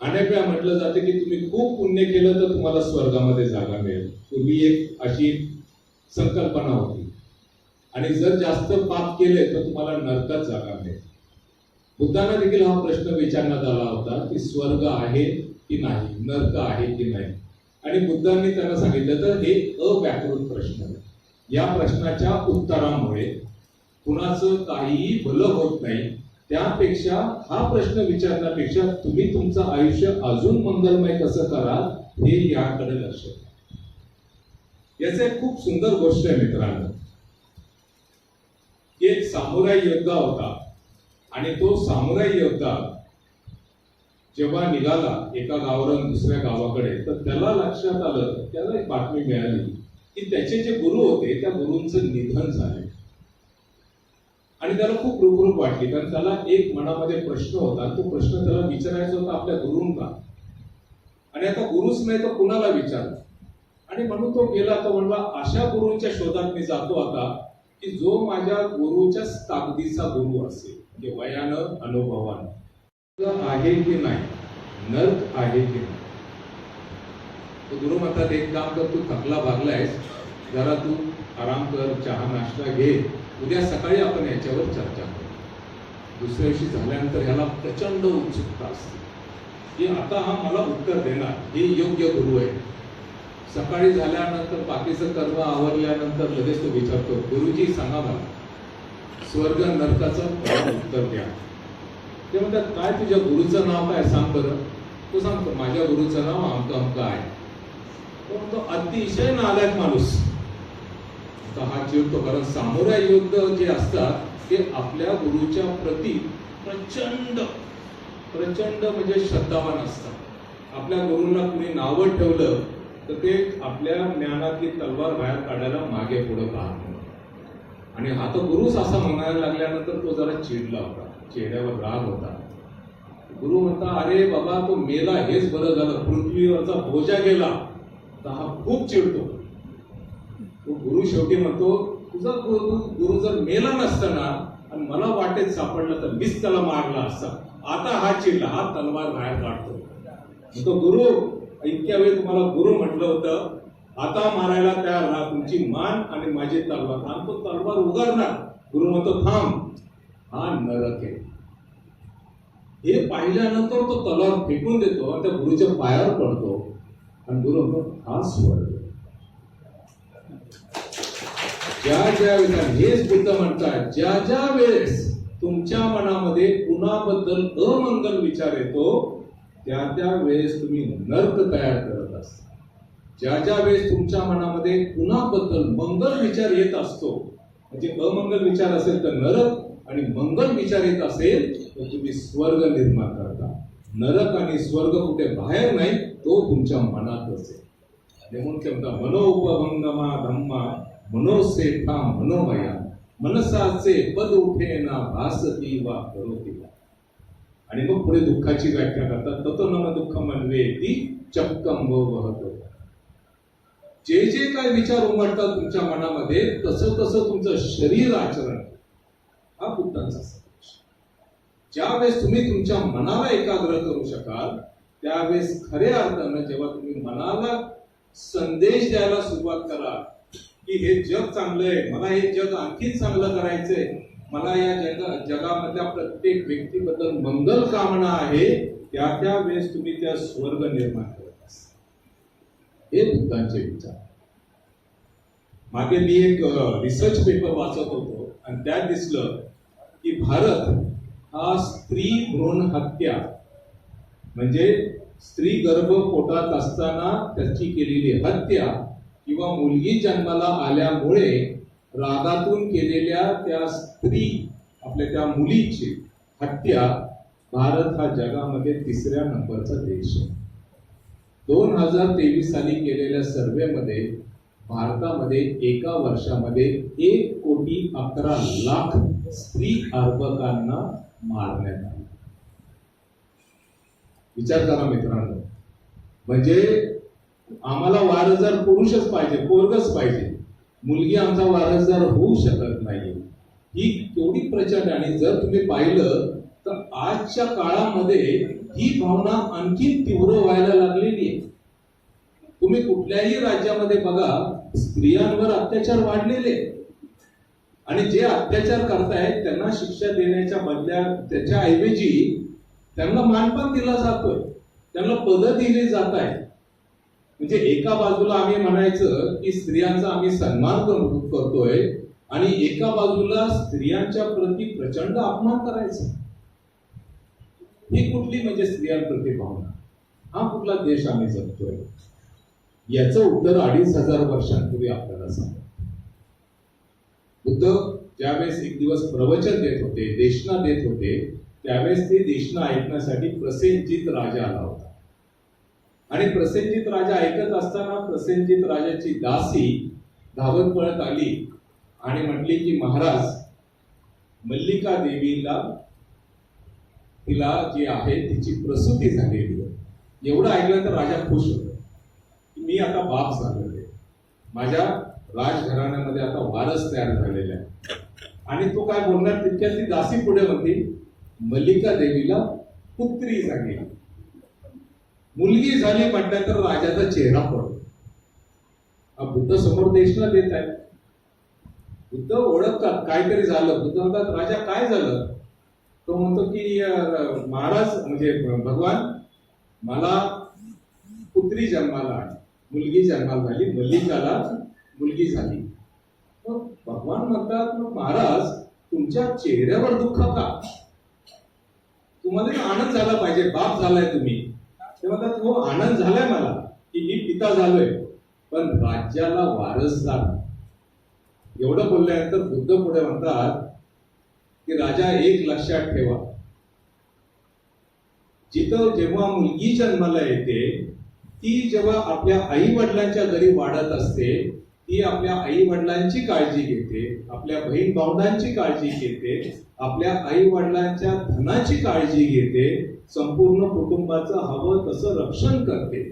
अनेक वेळा म्हटलं जाते की तुम्ही खूप पुण्य केलं तर तुम्हाला स्वर्गामध्ये जागा मिळेल. पूर्वी एक अशी संकल्पना होती. आणि जर जास्त पाप केले तर तुम्हाला नरकात जागा मिळेल. बुद्धांना देखील हा प्रश्न विचारण्यात आला होता की स्वर्ग आहे की नाही, नरक आहे की नाही. आणि बुद्धांनी त्यांना सांगितलं तर हे अव्याकृत प्रश्न आहे. या प्रश्नाच्या उत्तरामुळे कुणाचं काहीही भलं होत नाही. त्यापेक्षा हा प्रश्न विचारण्यापेक्षा तुम्ही तुमचं आयुष्य अजून मंगलमय कसं कराल हे याकडे लक्ष द्या. याचं एक खूप सुंदर गोष्ट आहे मित्रांनो. एक सामुराई योद्धा होता आणि तो सामुराई योद्धा जेव्हा निघाला एका गावावरून दुसऱ्या गावाकडे, तर त्याला लक्षात आलं, त्याला एक बातमी मिळाली की त्याचे जे गुरु होते त्या गुरूंचं निधन झाले. आणि त्याला खूप रुखरुख वाटली, कारण त्याला एक मनामध्ये प्रश्न होता. तो प्रश्न त्याला विचारायचा होता आपल्या गुरूंना. आणि आता गुरुच नाही तर कुणाला विचार. आणि म्हणून तो गेला. तो म्हणला अशा गुरूंच्या शोधात मी जातो आता की जो माझ्या गुरुच्या ताकदीचा गुरु असेल, म्हणजे वयानं अनुभवानं. आहे की नाही, नर्क आहे की नाही. तो गुरु म्हणतात एक काम कर, तू थकला भागलायस, जरा तू आराम कर, चहा नाश्ता घे, उद्या सकाळी आपण याच्यावर चर्चा करू. दुसऱ्या दिवशी झाल्यानंतर ह्याला प्रचंड उत्सुकता असते की आता हा मला उत्तर देणार, हे योग्य गुरु आहे. सकाळी झाल्यानंतर बाकीचं कर्म आवरल्यानंतर लगेच तो विचारतो, गुरुजी सांगा मला स्वर्ग नरकाचं उत्तर द्या. ते म्हणतात काय तुझ्या गुरुचं नाव काय सांग बरं. तो सांगतो माझ्या गुरुचं नाव अमकं अमकं आहे. तो म्हणतो अतिशय नालायक माणूस. हा चिडतो, कारण सामुराई योद्धा जे असतात ते आपल्या गुरुच्या प्रती प्रचंड प्रचंड म्हणजे श्रद्धावान असतात. आपल्या गुरूंना कुणी नावं ठेवलं तर ते आपल्या ज्ञानातली तलवार बाहेर काढायला मागे पुढे पाहत. आणि हा तर गुरुच असा म्हणायला लागल्यानंतर तो जरा चिडला होता, चेहऱ्यावर राग होता. गुरु म्हणता अरे बाबा तो मेला हेच बरं झालं, पृथ्वीवरचा बोजा गेला. तर हा खूप चिडतो. तो गुरु शेवटी म्हणतो तुझा गुरु जर मेला नसताना आणि मला वाटेत सापडला तर मीच त्याला मारला असता. आता हा चिडला, हा तलवार बाहेर काढतो. तो गुरु इतक्या वेळ तुम्हाला गुरु म्हटलं होतं, आता मारायला तयार राहा, तुमची मान आणि माझी तलवार. आणि तो तलवार उगारणार. गुरु म्हणतो थांब, हा नरक आहे. हे पाहिल्यानंतर तो तलवार फेकून देतो आणि त्या गुरुच्या पायावर पडतो. आणि गुरु म्हणतो हा स्वर्ग. ज्या वेळेस हेच बुद्ध म्हणतात, ज्या वेळेस तुमच्या मनामध्ये कुणाबद्दल अमंगल विचार येतो त्या वेळेस तुम्ही नर्क तयार करत असता. ज्या वेळेस तुमच्या मनामध्ये कुणाबद्दल मंगल विचार येत असतो, म्हणजे अमंगल विचार असेल तर नरक, आणि मंगल विचार येत असेल तर तुम्ही स्वर्ग निर्माण करता. नरक आणि स्वर्ग कुठे बाहेर नाही, तो तुमच्या मनात असेल. म्हणून ते म्हणतात मनोपभंगमा धम्मा मनोसेठा मनोमया मनसाचे पद उठे ना भासती वा करोती. आणि मग पुढे दुःखाची व्याख्या करतात, ततो नम दुःख मनवे ती चक्कम वहतो. जे जे काय विचार उमटतात तुमच्या मनामध्ये तसं तसं तुमचं शरीर आचरण. हा बुद्धांचा संदेश. ज्यावेळेस तुम्ही तुमच्या मनाला एकाग्र करू शकाल त्यावेळेस खऱ्या अर्थानं जेव्हा तुम्ही मनाला संदेश द्यायला सुरुवात कराल की हे जग चांगलं आहे, मला हे जग आणखी चांगलं करायचंय, मला या जगामधल्या प्रत्येक व्यक्तीबद्दल मंगल कामना आहे, त्या वेळेस तुम्ही त्या स्वर्ग निर्माण करत असता. हे बुद्धांचे विचार. मागे मी एक रिसर्च पेपर वाचत होतो आणि त्यात दिसलं की भारत हा स्त्री भ्रूण हत्या म्हणजे स्त्री गर्भ पोटात असताना त्याची केलेली हत्या किंवा मुलगी जन्माला आल्यामुळे रागातून केलेल्या त्या स्त्री आपल्या त्या मुलीची हत्या भारत हा जगामध्ये 3ऱ्या नंबरचा देश आहे. 2023 साली केलेल्या सर्वेमध्ये भारतामध्ये एका वर्षामध्ये 1,11,00,000 स्त्री अर्भकांना मारण्यात आले. विचार करा मित्रांनो, म्हणजे आम्हाला वारसदार पुरुषच पाहिजे, पोरगच पाहिजे, मुलगी आमचा वारसदार होऊ शकत नाही. ही केवढी प्रचंड. आणि जर तुम्ही पाहिलं तर आजच्या काळामध्ये ही भावना आणखी तीव्र व्हायला लागलेली आहे. तुम्ही कुठल्याही राज्यामध्ये बघा, स्त्रियांवर अत्याचार वाढलेले आणि जे अत्याचार करतायत त्यांना शिक्षा देण्याच्या बदल्यात त्याच्या ऐवजी त्यांना मानपान दिला जातोय, त्यांना पद दिली जात आहे. म्हणजे एका बाजूला आम्ही म्हणायचं की स्त्रियांचा आम्ही सन्मान करतोय आणि एका बाजूला स्त्रियांच्या प्रती प्रचंड अपमान करायचा. ही कुठली म्हणजे स्त्रियांप्रती भावना? हा कुठला देश आम्ही जगतोय? याचं उत्तर 2,500 वर्षांपूर्वी आपल्याला सांगतो. बुद्ध ज्यावेळेस एक दिवस प्रवचन देत होते, देशना देत होते, त्यावेळेस ते देशना ऐकण्यासाठी प्रसेनजित राजा आला होता. आणि प्रसेनजित राजा ऐकत असताना प्रसेनजित राजाची दासी धावत पळत आली आणि म्हटली की महाराज, मल्लिका देवीला तिला जी आहे तिची प्रसूती झालेली आहे. एवढं ऐकलं तर राजा खुश होतो की मी आता बाप झालेलो आहे, माझ्या राजघराण्यामध्ये आता वारस तयार झालेला आहे. आणि तो काय बोलणार तितक्यात ती दासी पुढे म्हणते, मल्लिका देवीला पुत्री झाली, मुलगी झाली म्हटलं तर राजाचा चेहरा पडतो. बुद्ध समोर देशना देत आहे. बुद्ध ओळखतात काहीतरी झालं. बुद्ध म्हणतात, राजा काय झालं? तो म्हणतो की महाराज म्हणजे भगवान, मला पुत्री जन्माला आली, मुलगी जन्माला झाली, मल्लिकाला मुलगी झाली. मग भगवान म्हणतात, मग महाराज तुमच्या चेहऱ्यावर दुःख का? तुम्हाला आनंद झाला पाहिजे, बाप झालाय तुम्ही. ते म्हणतात, हो आनंद झालाय मला की मी पिता झालोय, पण राज्याला वारसदार. एवढं बोलल्यानंतर बुद्ध पुढे म्हणतात की राजा एक लक्षात ठेवा, जिथं जेव्हा मुलगी जन्माला येते ती जेव्हा आपल्या आई वडिलांच्या घरी वाढत असते, ती आपल्या आई वडिलांची काळजी घेते, आपल्या बहीण भावंडांची काळजी घेते, आपल्या आई वडिलांच्या धनाची काळजी घेते, संपूर्ण कुटुंबाचं हवं तसं रक्षण करते.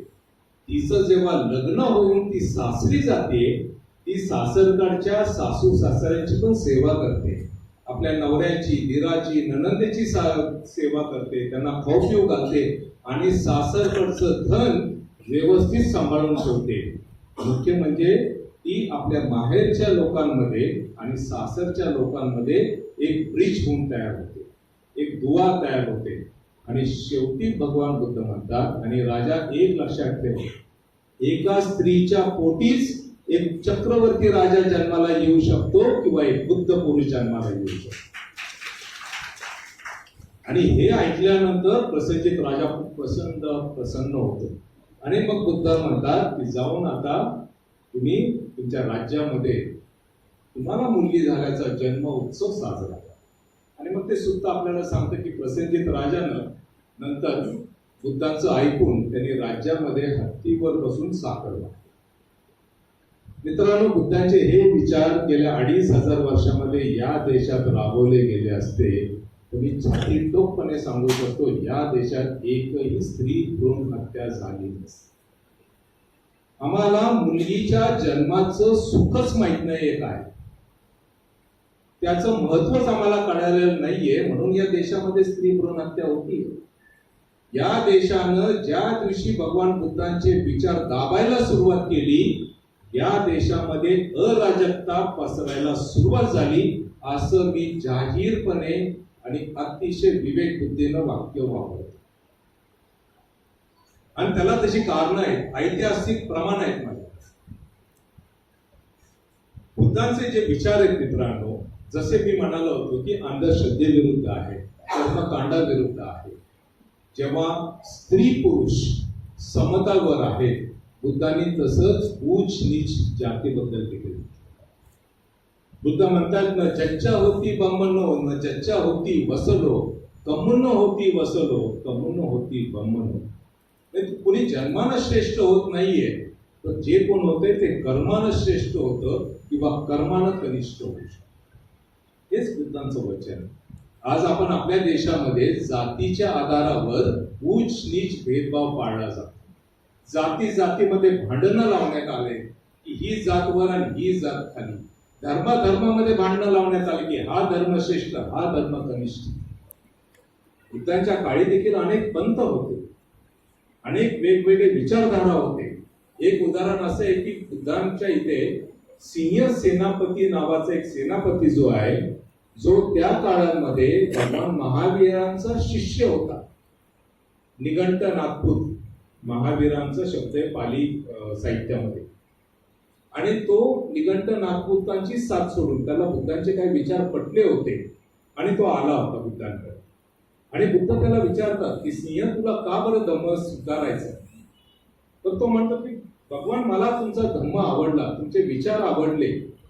तिचं जेव्हा लग्न होऊन ती सासरी जाते, ती सासरकडच्या सासू सासऱ्यांची पण सेवा करते, आपल्या नवऱ्याची, दिराची, नणंदेची सेवा करते, त्यांना खाऊ पिऊ घालते आणि सासरकडचं धन व्यवस्थित सांभाळून ठेवते. मुख्य म्हणजे ती आपल्या माहेरच्या लोकांमध्ये आणि सासरच्या लोकांमध्ये एक ब्रिज होऊन तयार होते, एक दुवा तयार होते. आणि शेवटी भगवान बुद्ध म्हणतात, आणि राजा एक लक्षात ठेव, एका स्त्रीच्या पोटीच एक चक्रवर्ती राजा जन्माला येऊ शकतो किंवा एक बुद्ध पुरुष जन्माला येऊ शकतो. आणि हे ऐकल्यानंतर प्रसेनजित राजा खूप प्रसन्न होतो. आणि मग बुद्ध म्हणतात की जाऊन आता तुम्ही तुमच्या राज्यामध्ये तुम्हाला मुलगी झाल्याचा जन्म उत्सव साजरा करा. आणि मग ते सुद्धा आपल्याला सांगतं की प्रसेनजित राजानं नंतर बुद्धांचं ऐकून त्यांनी राज्यामध्ये हत्तीवर बसून साखर वाटली. मित्रांनो, बुद्धांचे हे विचार गेल्या 2,500 वर्षामध्ये या देशात राबवले गेले असते तर मी छातीटोकपणे सांगू शकतो, या देशात एकही स्त्री भ्रूण हत्या झाली नसती. आम्हाला मुलगीच्या जन्माचं सुखच माहित नाहीये काय, त्याचं महत्वच आम्हाला कळालेलं नाहीये, म्हणून या देशामध्ये स्त्री भ्रूण हत्या होती. या देशानं ज्या दिवशी भगवान बुद्धांचे विचार दाबायला सुरुवात केली, या देशामध्ये अराजकता पसरायला सुरुवात झाली, असं मी जाहीरपणे आणि अतिशय विवेक बुद्धीनं वाक्य वापरतो. आणि त्याला तशी कारण आहेत, ऐतिहासिक प्रमाण आहेत माझ्या. बुद्धांचे जे विचार आहेत मित्रांनो, जसे मी म्हणालो होतो की अंधश्रद्धेविरुद्ध आहे, कर्मकांडाविरुद्ध आहे. जेव्हा स्त्री पुरुष समतावर आहेत, बुद्धांनी तसंच उच्च नीच जातीबद्दल केले. बुद्ध म्हणतात न चच्चा होती बम्मनो न चच्चा होती वसलो, कमुन्न होती वसलो कमुन्न होती बम्मनो. कुणी जन्मानं श्रेष्ठ होत नाहीये, तर जे कोण होते ते कर्मानं श्रेष्ठ होतं किंवा कर्मानं कनिष्ठ होऊ शकतं. हेच बुद्धांचं वचन. आज आपण आपल्या देशामध्ये जातीच्या आधारावर उच्च नीच भेदभाव पाळला जातो. जाती जातीमध्ये भांडणं लावण्यात आले की ही जात वर आणि ही जात खाली. धर्मामध्ये भांडणं लावण्यात आली की हा धर्म श्रेष्ठ, हा धर्म कनिष्ठ. बुद्धांच्या काळी देखील अनेक पंथ होते, अनेक वेगवेगळे विचारधारा होते. एक उदाहरण असं आहे की बुद्धांच्या इथे सिंह सेनापती नावाचा एक सेनापती जो आहे, जो त्या काळामध्ये भगवान महावीरांचा शिष्य होता. निघंट नागपूत महावीरांचा शब्द आहे पाली साहित्यामध्ये. आणि तो निघंट नागपुतांची साथ सोडून त्याला बुद्धांचे काही विचार पटले होते आणि तो आला होता बुद्धांकडे. आणि बुद्ध त्याला विचारतात की सिंह तुला का बरं धम्म सुधारायचं. तर तो म्हणतो की भगवान मला तुमचा धम्म आवडला, तुमचे विचार आवडले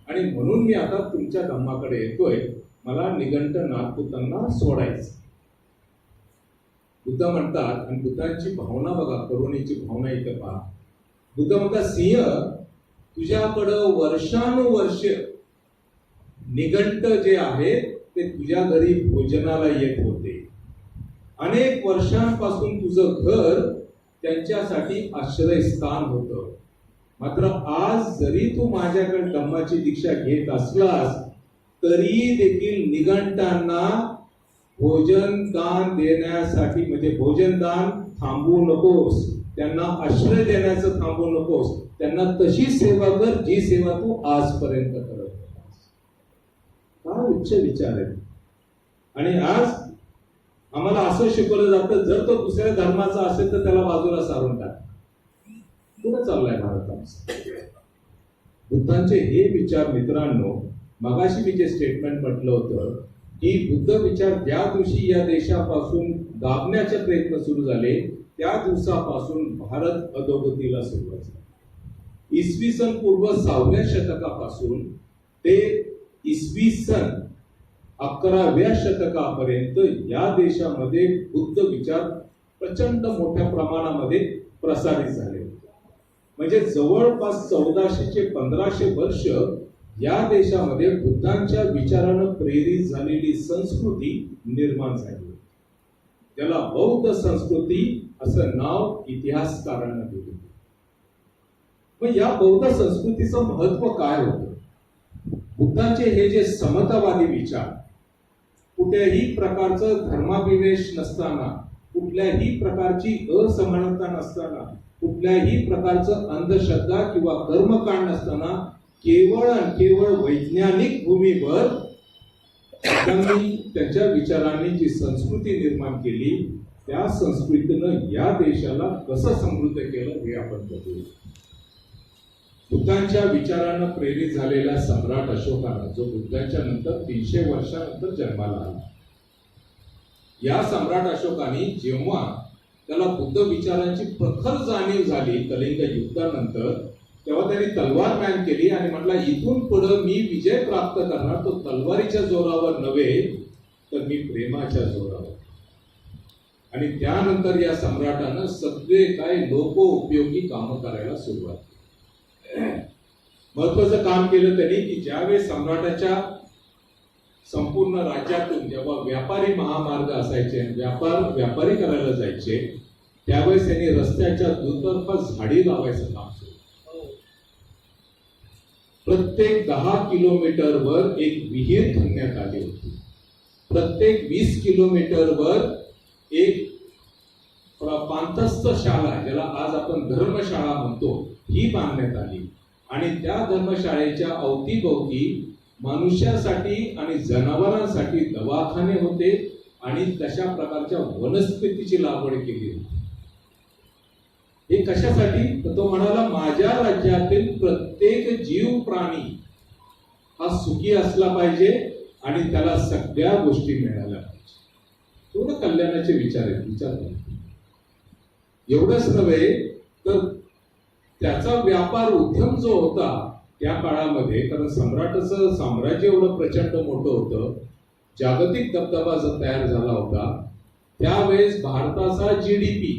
आणि म्हणून मी आता तुमच्या धम्माकडे येतोय. मला निघंट नागपुतांना सोडायचं. बुद्ध म्हणतात, आणि बुद्धांची भावना बघा, करुणेची भावना इथे पहा. बुद्ध म्हणतात सिंह तुझ्याकडं वर्षानुवर्ष निघंट जे आहेत ते तुझ्या घरी भोजनाला येत होते. अनेक वर्षांपासून तुझं घर त्यांच्यासाठी आश्रयस्थान होतं. मात्र आज जरी तू माझ्याकडे धम्माची दीक्षा घेत असलास तरी देखील निघंटांना भोजन दान देण्यासाठी, म्हणजे भोजन दान थांबवू नकोस, त्यांना आश्रय देण्याचं थांबवू नकोस. त्यांना तशी सेवा कर जी सेवा तू आजपर्यंत करत होतास. हा उच्च विचार आहे. आणि आज आम्हाला असं शिकवलं जातं, जर तो दुसऱ्या धर्माचा असेल तर त्याला बाजूला सारून टाक. कुठं चाललाय भारत? बुद्धांचे हे विचार मित्रांनो, मगाशी मी जे स्टेटमेंट म्हटलं होतं की बुद्ध विचार ज्या दिवशी या देशापासून दाबण्याचे प्रयत्न सुरू झाले त्या दिवसापासून भारत अधोगतीला सुरुवात झाली. इसवी सन पूर्व 6व्या शतकापासून ते इसवी सन 11व्या शतकापर्यंत या देशामध्ये बुद्ध विचार प्रचंड मोठ्या प्रमाणामध्ये प्रसारित झाले होते. म्हणजे जवळपास 1400 ते 1500 वर्ष या देशामध्ये बुद्धांच्या विचारानं प्रेरित झालेली संस्कृती निर्माण झाली. त्याला बौद्ध संस्कृती असं नाव इतिहासकारांना दिले. मग या बौद्ध संस्कृतीचं महत्व काय होतं? बुद्धांचे हे जे समतावादी विचार, कुठल्याही प्रकारचं धर्माभिवेश नसताना, कुठल्याही प्रकारची असमानता नसताना, कुठल्याही प्रकारचं अंधश्रद्धा किंवा कर्मकांड नसताना, केवळ आणि केवळ वैज्ञानिक भूमीवर त्यांनी त्यांच्या विचारांनी जी संस्कृती निर्माण केली, त्या संस्कृतीनं या देशाला कसं समृद्ध केलं हे आपण बघू. बुद्धांच्या विचारानं प्रेरित झालेला सम्राट अशोकानं, जो बुद्धांच्या नंतर 300 वर्षानंतर जन्माला आला, या सम्राट अशोकाने जेव्हा त्याला बुद्ध विचारांची प्रखर जाणीव झाली कलिंग युद्धानंतर, तेव्हा त्यांनी तलवार मॅन केली आणि म्हटलं इथून पुढे मी विजय प्राप्त करणार तो तलवारीच्या जोरावर नव्हे तर मी प्रेमाच्या जोरावर. आणि त्यानंतर या सम्राटानं सगळे काय लोकोपयोगी कामं करायला सुरुवात केली. महत्वाचं काम केलं त्यांनी की ज्यावेळेस सम्राटाच्या संपूर्ण राज्यातून जेव्हा व्यापारी महामार्ग असायचे, व्यापारी करायला जायचे, त्यावेळेस त्यांनी रस्त्याच्या दुतर्फा झाडी लावायचं काम सुरू. प्रत्येक 10 किलोमीटरवर एक विहीर खणण्यात आली होती. प्रत्येक 20 किलोमीटरवर एक पांतस्थ शाळा, ज्याला आज आपण धर्मशाळा म्हणतो, ही बांधण्यात आली. आणि त्या धर्मशाळेच्या अवतीभोवती मनुष्यासाठी आणि जनावरांसाठी दवाखाने होते आणि तशा प्रकारच्या वनस्पतीची लागवड केली होती. हे कशासाठी? तर तो म्हणाला माझ्या राज्यातील प्रत्येक जीव प्राणी हा सुखी असला पाहिजे आणि त्याला सगळ्या गोष्टी मिळाल्या पाहिजे. थोडं कल्याणाचे विचार आहेत, विचार करा. एवढंच नव्हे तर त्याचा व्यापार उद्यम जो होता त्या काळामध्ये, कारण सम्राटाचं साम्राज्य एवढं प्रचंड मोठं होतं, जागतिक दबदबा जो तयार झाला होता, त्यावेळेस भारताचा जीडीपी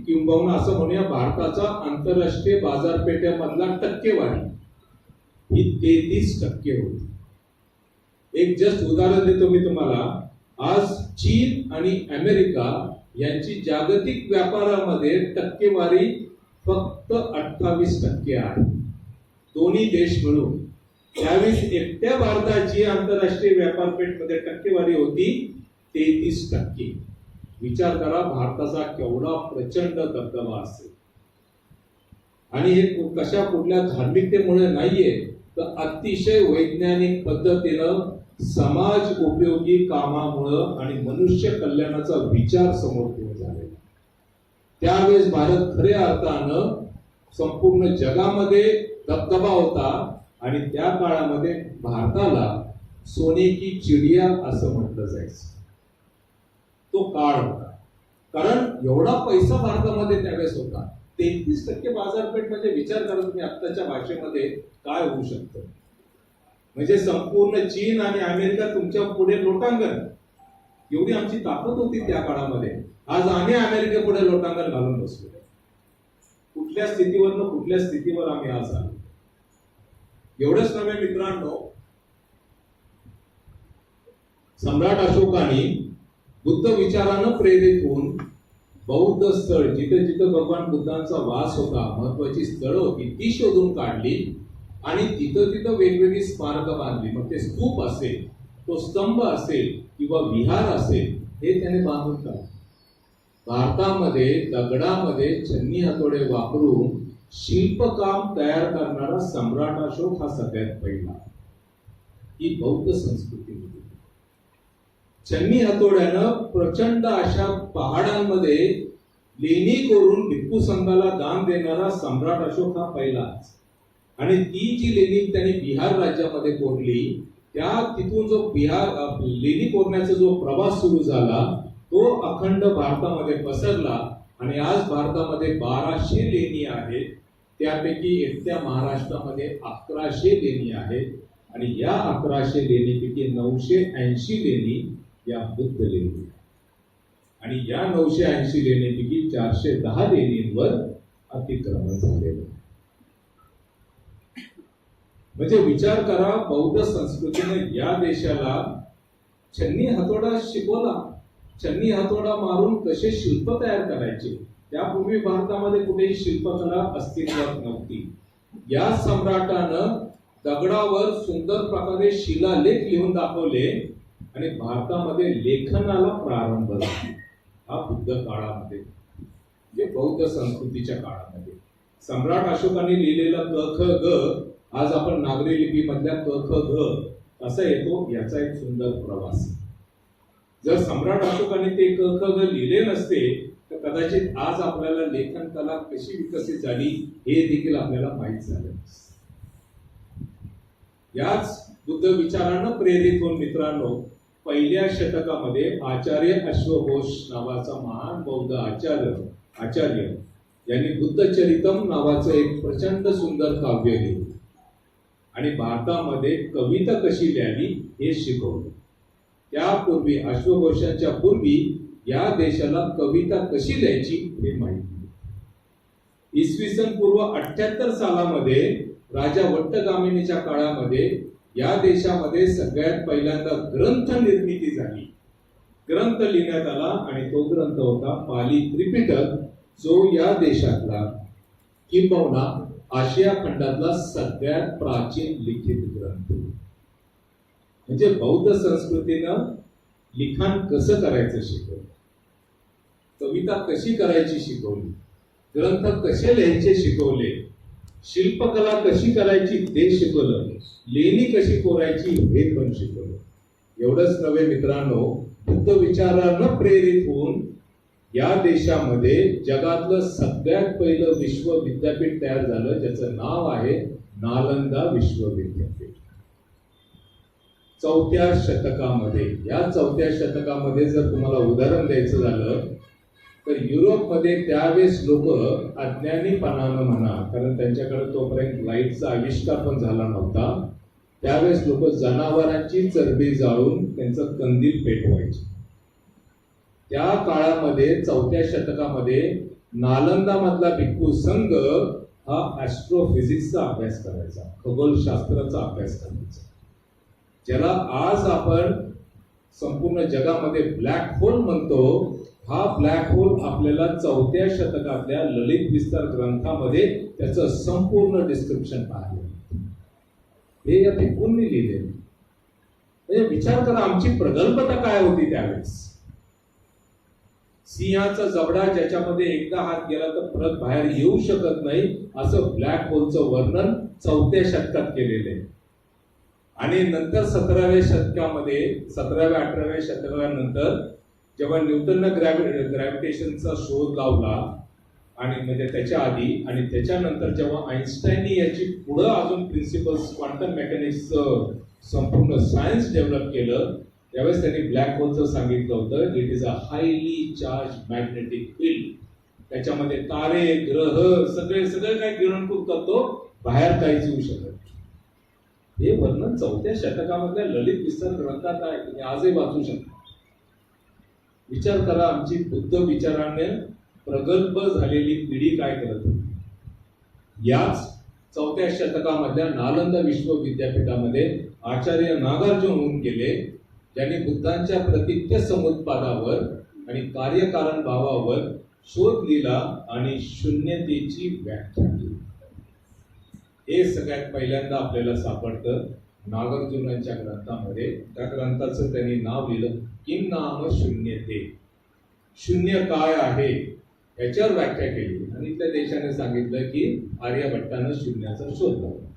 किंबहुना असं म्हणूया भारताचा आंतरराष्ट्रीय बाजारपेठेमधला टक्केवारी ही 33% होती. एक जस्ट उदाहरण देतो मी तुम्हाला. आज चीन आणि अमेरिका यांची जागतिक व्यापारामध्ये टक्केवारी फक्त 28% आहे, दोन्ही देश मिळून. त्यावेळेस एकट्या भारताची आंतरराष्ट्रीय व्यापारपेठमध्ये टक्केवारी होती 33%. विचार करा भारताचा केवढा प्रचंड दबदबा असेल. आणि हे कशा कुठल्या धार्मिकतेमुळे नाहीये, तर अतिशय वैज्ञानिक पद्धतीनं समाज उपयोगी कामामुळं आणि मनुष्य कल्याणाचा विचार समोर ठेवून झालेला. त्यावेळेस भारत खऱ्या अर्थानं संपूर्ण जगामध्ये दबदबा होता आणि त्या काळामध्ये भारताला सोने की चिडिया असं म्हटलं जायचं. तो काळ होता, कारण एवढा पैसा भारतामध्ये त्यावेळेस होता. 33% बाजारपेठ म्हणजे विचार करा तुम्ही आत्ताच्या भाषेमध्ये काय होऊ शकतं. म्हणजे संपूर्ण चीन आणि अमेरिका तुमच्या पुढे लोटांगण, एवढी आमची ताकद होती त्या काळामध्ये. आज आम्ही अमेरिकेपुढे लोटांगण घालून बसलो. कुठल्या स्थितीवरनं कुठल्या स्थितीवर आम्ही आज आलो. एवढंच नव्हे मित्रांनो, सम्राट अशोकाने बुद्ध विचारानं प्रेरित होऊन बौद्ध स्थळ, जिथे जिथे भगवान बुद्धांचा वास होता, महत्वाची स्थळं होती, ती शोधून काढली आणि तिथं तिथं वेगवेगळी स्मारकं बांधली. मग ते स्तूप असेल, तो स्तंभ असेल किंवा विहार असेल, हे त्याने बांधून काढले. भारतामध्ये दगडामध्ये छन्नी हातोडे वापरून शिल्पकाम तयार करणारा सम्राट अशोक हा सगळ्यात पहिला. ही बौद्ध संस्कृती होती. छन्नी हातोड्यानं प्रचंड अशा पहाडांमध्ये लेणी करून भिक्खू संघाला दान देणारा सम्राट अशोक हा पहिलाच. आणि ती जी लेणी त्यांनी बिहार राज्यामध्ये कोरली, त्या तिथून जो बिहार लेणी कोरण्याचा जो प्रवास सुरू झाला तो अखंड भारतामध्ये पसरला. आणि आज भारतामध्ये 1200 लेणी आहेत, त्यापैकी एकट्या महाराष्ट्रामध्ये 1100 लेणी आहेत. आणि या 1100 लेणीपैकी 980 लेणी या बुद्ध लेणी, आणि या 980 लेणीपैकी 410 लेणींवर अतिक्रमण झालेलं. म्हणजे विचार करा, बौद्ध संस्कृतीने या देशाला छन्नी हातोडा शिकवला. छन्नी हातोडा मारून कसे शिल्प तयार करायचे, त्यापूर्वी भारतामध्ये कुठेही शिल्पकला अस्तित्वात नव्हती. या सम्राटानं दगडावर सुंदर प्रकारे शिलालेख लिहून दाखवले आणि भारतामध्ये लेखनाला प्रारंभ झाला. हा बुद्ध काळामध्ये, म्हणजे बौद्ध संस्कृतीच्या काळामध्ये. सम्राट अशोकाने लिहिलेला क ख ग आज आपण नागरी लिपी मधल्या क ख ग असा येतो, याचा एक सुंदर प्रवास. जर सम्राट अशोकाने ते क ख ग लिहिले नसते तर कदाचित आज आपल्याला लेखन कला कशी विकसित झाली हे देखील आपल्याला माहीत झालं. याच बुद्ध विचारानं प्रेरित होऊन मित्रांनो, पहिल्या शतकामध्ये आचार्य अश्वघोष नावाचा महान बौद्ध आचार्य यांनी बुद्धचरितम नावाचं एक प्रचंड सुंदर काव्य लिहिलं आणि भारतामध्ये कविता कशी लिहावी हे शिकवलं. त्यापूर्वी अश्वघोषाच्या पूर्वी या देशाला कविता कशी लिहायची हे माहिती. इसवी सन पूर्व 78 सालामध्ये राजा वट्टगामिनीच्या काळामध्ये या देशामध्ये सगळ्यात पहिल्यांदा ग्रंथ निर्मिती झाली. ग्रंथ लिहिण्यात आला आणि तो ग्रंथ होता पाली त्रिपिटक, जो या देशातला किंबहुना आशिया खंडातला सगळ्यात प्राचीन लिखित ग्रंथ. म्हणजे बौद्ध संस्कृतीनं लिखाण कसं करायचं शिकवलं, कविता कशी करायची शिकवली, ग्रंथ कसे लिहायचे शिकवले, शिल्पकला कशी करायची ते शिकवलं, लेणी कशी कोरायची हे पण शिकवलं. एवढंच नव्हे मित्रांनो, बुद्ध विचारानं प्रेरित होऊन या देशामध्ये जगातलं सगळ्यात पहिलं विश्व विद्यापीठ तयार झालं, ज्याचं नाव आहे नालंदा विश्वविद्यापीठ. 4थ्या शतकामध्ये, या 4थ्या शतकामध्ये जर तुम्हाला उदाहरण द्यायचं झालं तर युरोपमध्ये त्यावेळेस लोक अज्ञानीपणानं म्हणा, कारण त्यांच्याकडे तोपर्यंत लाईटचा आविष्कार पण झाला नव्हता, त्यावेळेस लोक जनावरांची चरबी जाळून त्यांचं कंदील पेटवायचे. त्या काळामध्ये 4थ्या शतकामध्ये नालंदा मधला भिक्खू संघ हा ॲस्ट्रोफिजिक्सचा अभ्यास करायचा, खगोलशास्त्राचा अभ्यास करायचा, ज्याला आज आपण संपूर्ण जगामध्ये ब्लॅक होल म्हणतो. हा ब्लॅक होल आपल्याला 4थ्या शतकातल्या ललित विस्तार ग्रंथामध्ये त्याचं संपूर्ण डिस्क्रिप्शन पाहायला मिळतं. हे या भिक्खूंनी लिहिले. म्हणजे विचार करा आमची प्रगल्भता काय होती त्यावेळेस. सिंहाचा जबडा ज्याच्यामध्ये एकदा हात गेला तर परत बाहेर येऊ शकत नाही, असं ब्लॅक होलचं वर्णन 4थ्या शतकात केलेलं आहे. आणि नंतर 17व्या शतकामध्ये, 17व्या 18व्या शतकानंतर जेव्हा न्यूटननं ग्रॅव्हिटेशनचा शोध लावला, आणि म्हणजे त्याच्या आधी आणि त्याच्यानंतर जेव्हा आईन्स्टाईननी याची पुढं अजून प्रिन्सिपल्स क्वांटम मेकॅनिक्सचं संपूर्ण सायन्स डेव्हलप केलं, त्यावेळेस त्यांनी ब्लॅक होलचं सांगितलं होतं it is a highly charge magnetic field. त्याच्यामध्ये तारे, ग्रह सगळे काय गिळंकृत करतो, बाहेर काहीच येऊ शकत. हे वर्णन 4थ्या शतकामधल्या ललित विस्तार ग्रंथात आहे, तुम्ही आजही वाचू शकता. विचार करा आमची बुद्ध विचाराने प्रगल्भ झालेली पिढी काय करत होती. याच 4थ्या शतकामधल्या नालंदा विश्वविद्यापीठामध्ये आचार्य नागार्जुन होऊन गेले, ज्यांनी बुद्धांच्या प्रतिज्ञ समुत्पादावर आणि कार्यकारण भावावर शोध लिहिला आणि शून्यतेची व्याख्या केली. हे सगळ्यात पहिल्यांदा आपल्याला सापडतं नागार्जुनांच्या ग्रंथामध्ये. त्या ग्रंथाचं त्यांनी नाव लिहिलं किम नाम शून्यते. शून्य काय आहे याच्यावर व्याख्या केली आणि त्या देशाने सांगितलं की आर्यभट्टानं शून्याचा शोध लावला.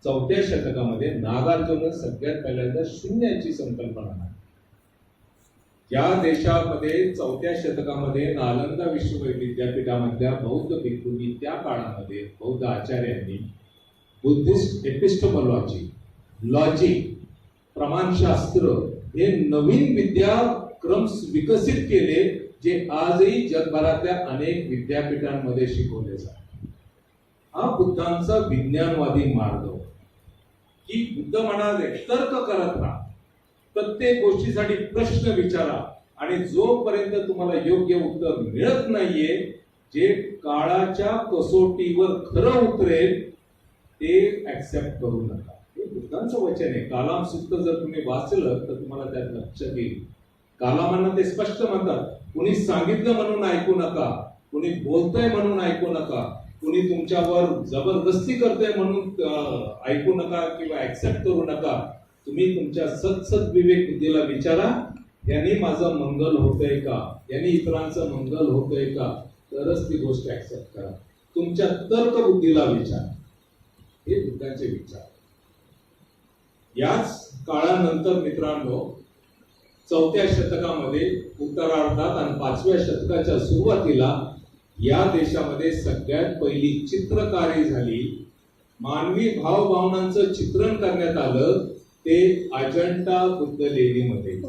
4थ्या शतकामध्ये नागार्जुन सगळ्यात पहिल्यांदा शून्याची संकल्पना आहे. या देशामध्ये 4थ्या शतकामध्ये नालंदा विश्वविद्यापीठामधल्या बौद्ध भिक्खूंनी त्या काळामध्ये, बौद्ध आचार्यांनी बुद्धिस्ट एपिस्टोमॉलॉजी, लॉजिक, प्रमाणशास्त्र हे नवीन विद्याक्रम विकसित केले, जे आजही जगभरातल्या अनेक विद्यापीठांमध्ये शिकवले जातात. हा बुद्धांचा विज्ञानवादी मार्ग, की बुद्ध म्हणाले तर्क करत राहा, प्रत्येक गोष्टीसाठी प्रश्न विचारा, आणि जोपर्यंत तुम्हाला योग्य उत्तर मिळत नाहीये, जे काळाच्या कसोटीवर खरं उतरेल ते ऍक्सेप्ट करू नका. हे बुद्धांचं वचन आहे. कालाम सुक्त जर तुम्ही वाचलं तर तुम्हाला त्यात लक्षात येईल. कालामांना ते स्पष्ट म्हणतात, कुणी सांगितलं म्हणून ऐकू नका, कुणी बोलतंय म्हणून ऐकू नका, कुणी तुमच्यावर जबरदस्ती करतोय म्हणून ऐकू नका किंवा ऍक्सेप्ट करू नका. तुम्ही तुमच्या सत्सद विवेक बुद्धीला विचारा, यांनी माझं मंगल होतंय का, यांनी इतरांचं मंगल होतंय का, तरच ती गोष्ट ऍक्सेप्ट करा. तुमच्या तर्क बुद्धीला विचारा. हे बुद्धांचे विचार. याच काळानंतर मित्रांनो 4थ्या शतकामध्ये उत्तरार्धात आणि 5व्या शतकाच्या सुरुवातीला या देशामध्ये सगळ्यात पहिली चित्रकारी झाली. मानवी भावभावनांचं चित्रण करण्यात आलं ते अजंठा बुद्ध लेणीमध्ये.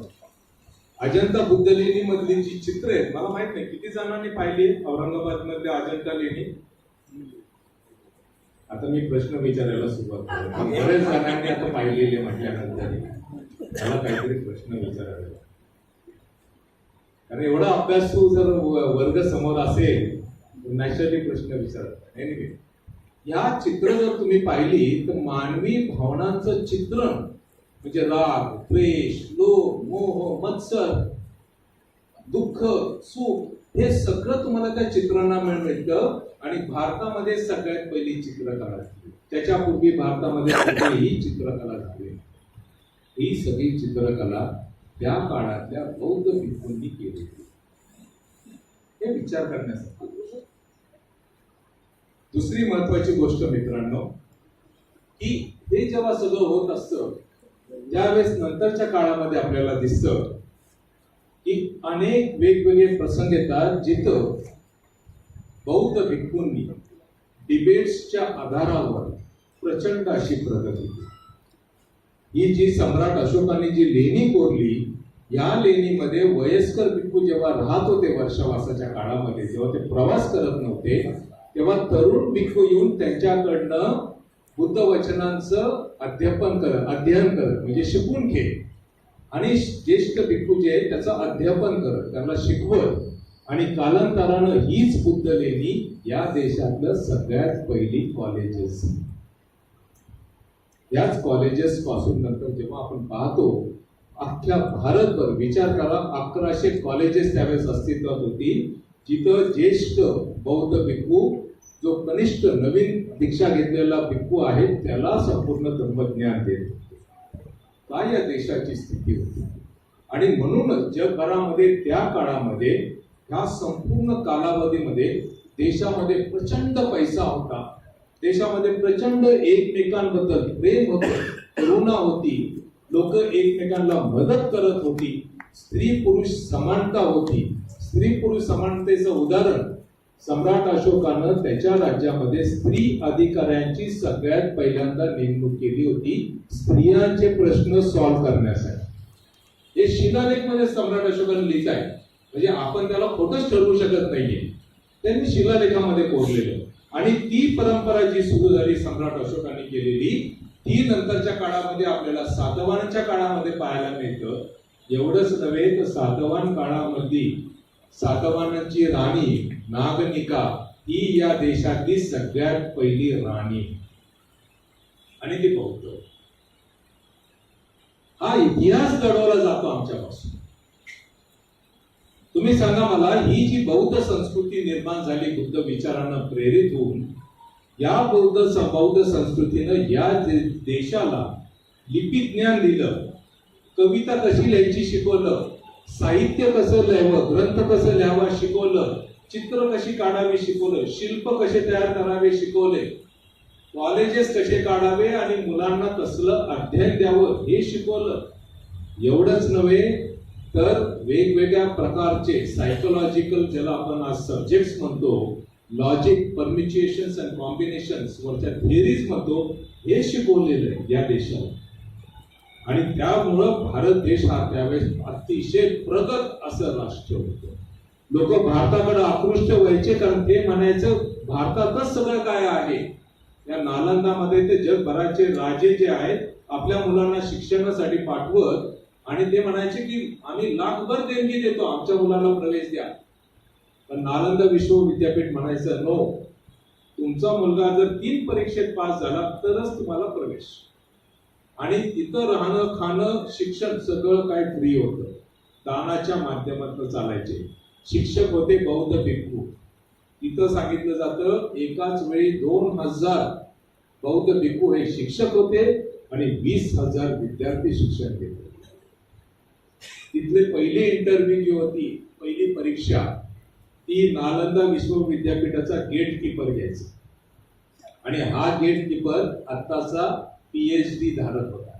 अजंठा बुद्ध लेणी मधली जी चित्र आहेत, मला माहित नाही किती जणांनी पाहिली औरंगाबाद मधल्या अजंठा लेणी. आता मी प्रश्न विचारायला सुरुवात करतो. बरेच जणांनी आता पाहिलेले म्हटल्यानंतर मला काहीतरी प्रश्न विचारायला, कारण एवढा अभ्यासू जर वर्ग समोर असेल तर नॅचरली प्रश्न विचारतात. एनिवे, या चित्र जर तुम्ही पाहिली तर मानवी भावनांचं चित्रण म्हणजे राग, द्वेष, लोभ, मोह, मत्सर, दुःख, सुख हे सगळं तुम्हाला त्या चित्रांना मिळतं. आणि भारतामध्ये सगळ्यात पहिली चित्रकला झाली. त्याच्यापूर्वी भारतामध्ये कुठलीही चित्रकला झाली. ही सगळी चित्रकला त्या काळातल्या बौद्ध भिक्खूंनी केली. हे विचार करण्यासाठी. दुसरी महत्वाची गोष्ट मित्रांनो, की हे जेव्हा सगळं होत असतं त्यावेळेस नंतरच्या काळामध्ये आपल्याला दिसतं की अनेक वेगवेगळे प्रसंग येतात जिथं बौद्ध भिक्खूंनी डिबेट्सच्या आधारावर प्रचंड अशी प्रगती केली. ही जी सम्राट अशोकाने जी लेणी कोरली, या लेणीमध्ये वयस्कर भिक्खू जेव्हा राहत होते वर्षावासाच्या काळामध्ये, जेव्हा ते प्रवास करत नव्हते, तेव्हा तरुण भिक्खू येऊन त्यांच्याकडनं बुद्ध वचनांचं अध्ययन करत म्हणजे शिकून घे, आणि ज्येष्ठ भिक्खू जे आहेत त्याचं अध्यापन करत, त्यांना शिकवत, आणि कालांतरानं हीच बुद्ध लेणी या देशातलं सगळ्यात पहिली कॉलेजेस. याच कॉलेजेस पासून नंतर जेव्हा आपण पाहतो अख्ख्या भारतभर विचार करा, 1100 कॉलेजेस त्यावेळेस अस्तित्वात होती, जिथं ज्येष्ठ बौद्ध भिक्खू, जो कनिष्ठ नवीन दीक्षा घेतलेला भिक्खू आहे, त्याला संपूर्ण धर्मज्ञान देत होते. काय या देशाची स्थिती होती. आणि म्हणूनच जगभरामध्ये त्या काळामध्ये, ह्या संपूर्ण कालावधीमध्ये देशामध्ये प्रचंड पैसा होता, देशामध्ये प्रचंड एकमेकांबद्दल प्रेम होतं, करुणा होती, लोक एकमेकांना मदत करत होती, स्त्री पुरुष समानता होती. स्त्री पुरुष समानतेचं उदाहरण सम्राट अशोकानं त्याच्या राज्यामध्ये स्त्री अधिकाऱ्यांची सगळ्यात पहिल्यांदा नेमणूक केली होती, स्त्रियांचे प्रश्न सॉल्व्ह करण्यासाठी. हे शिलालेख मध्ये सम्राट अशोकानं लिहित आहे, म्हणजे आपण त्याला खोटंच ठरवू शकत नाहीये, त्यांनी शिलालेखामध्ये कोरलेलं. आणि ती परंपरा जी सुरू झाली सम्राट अशोकाने केलेली, ती नंतरच्या काळामध्ये आपल्याला सातवाहनाच्या काळामध्ये पाहायला मिळतं. एवढंच नव्हे तर सातवाहन काळामध्ये सातवाहनांची राणी नागनिका ही या देशातली सगळ्यात पहिली राणी, आणि ती बौद्ध. हा इतिहास घडवला जातो आमच्यापासून. तुम्ही सांगा मला, ही जी बौद्ध संस्कृती निर्माण झाली बुद्ध विचारानं प्रेरित होऊन, या बौद्ध संस्कृतीनं या देशाला लिपी ज्ञान दिलं, कविता कशी लिहायची शिकवलं, साहित्य कसं लिहावं, ग्रंथ कसं लिहावा शिकवलं, चित्र कशी काढावी शिकवलं, शिल्प कसे तयार करावे शिकवले, कॉलेजेस कसे काढावे आणि मुलांना कसलं अध्ययन द्यावं हे शिकवलं. एवढंच नव्हे तर वेगवेगळ्या प्रकारचे सायकोलॉजिकल, ज्याला आपण आज सब्जेक्ट्स म्हणतो, लॉजिक, परम्युटेशन्स अँड कॉम्बिनेशन्स वरच्या थिअरीज म्हणतो, हे शिकवलेलं आहे या देशाला. आणि त्यामुळं भारत देश हा त्यावेळेस अतिशय प्रगत असं राष्ट्र होतं. लोक भारताकडे आकृष्ट व्हायचे, कारण ते म्हणायचं भारतातच सगळं काय आहे. या नालंदामध्ये ते जगभराचे राजे जे आहेत आपल्या मुलांना शिक्षणासाठी पाठवत, आणि ते म्हणायचे की आम्ही लाखभर देणगी देतो, आमच्या मुलांना प्रवेश द्या. पण नालंदा विश्वविद्यापीठ म्हणायचं नो, तुमचा मुलगा जर 3 परीक्षेत पास झाला तरच तुम्हाला प्रवेश. आणि तिथं राहणं, खाणं, शिक्षण सगळं काय फ्री होतं, दानाच्या माध्यमातून चालायचे. शिक्षक होते बौद्ध भिक्खू. तिथं सांगितलं जातं एकाच वेळी 2000 बौद्ध भिक्खू हे शिक्षक होते आणि 20,000 विद्यार्थी शिक्षण घेत होते. तिथले पहिली इंटरव्ह्यू जी होती, पहिली परीक्षा, ती नालंदा विश्वविद्यापीठाचा गेट कीपर घ्यायचा. आणि हा गेट कीपर आत्ताचा PhD धारक होता.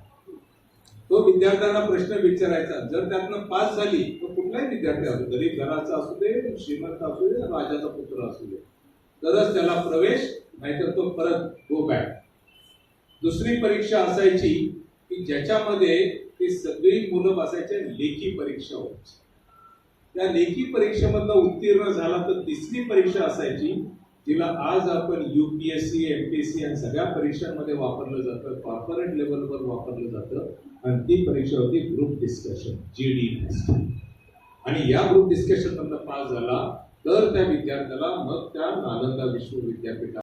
तो विद्यार्थ्यांना प्रश्न विचारायचा, जर त्यातनं पास झाली तर कुठलाही विद्यार्थी असू, गरीब घराचा असू दे, श्रीमंत असू दे, राजाचा पुत्र असू दे, तरच त्याला प्रवेश, नाहीतर तो परत गो बॅक. दुसरी परीक्षा असायची की ज्याच्यामध्ये ती सगळी मुलं बसायचे, लेखी परीक्षा व्हायची. त्या लेखी परीक्षेमधनं उत्तीर्ण झाला तर तिसरी परीक्षा असायची, तिला आज आपण UPSC, MPSC आणि सगळ्या परीक्षांमध्ये वापरलं जातं, कॉर्पोरेट लेवलवर वापरलं जातं. आणि ती परीक्षा होती ग्रुप डिस्कशन, GD. आणि या ग्रुप डिस्कशन मधनं पास झाला तर त्या विद्यार्थ्याला मग त्या नालंदा विश्वविद्यापीठात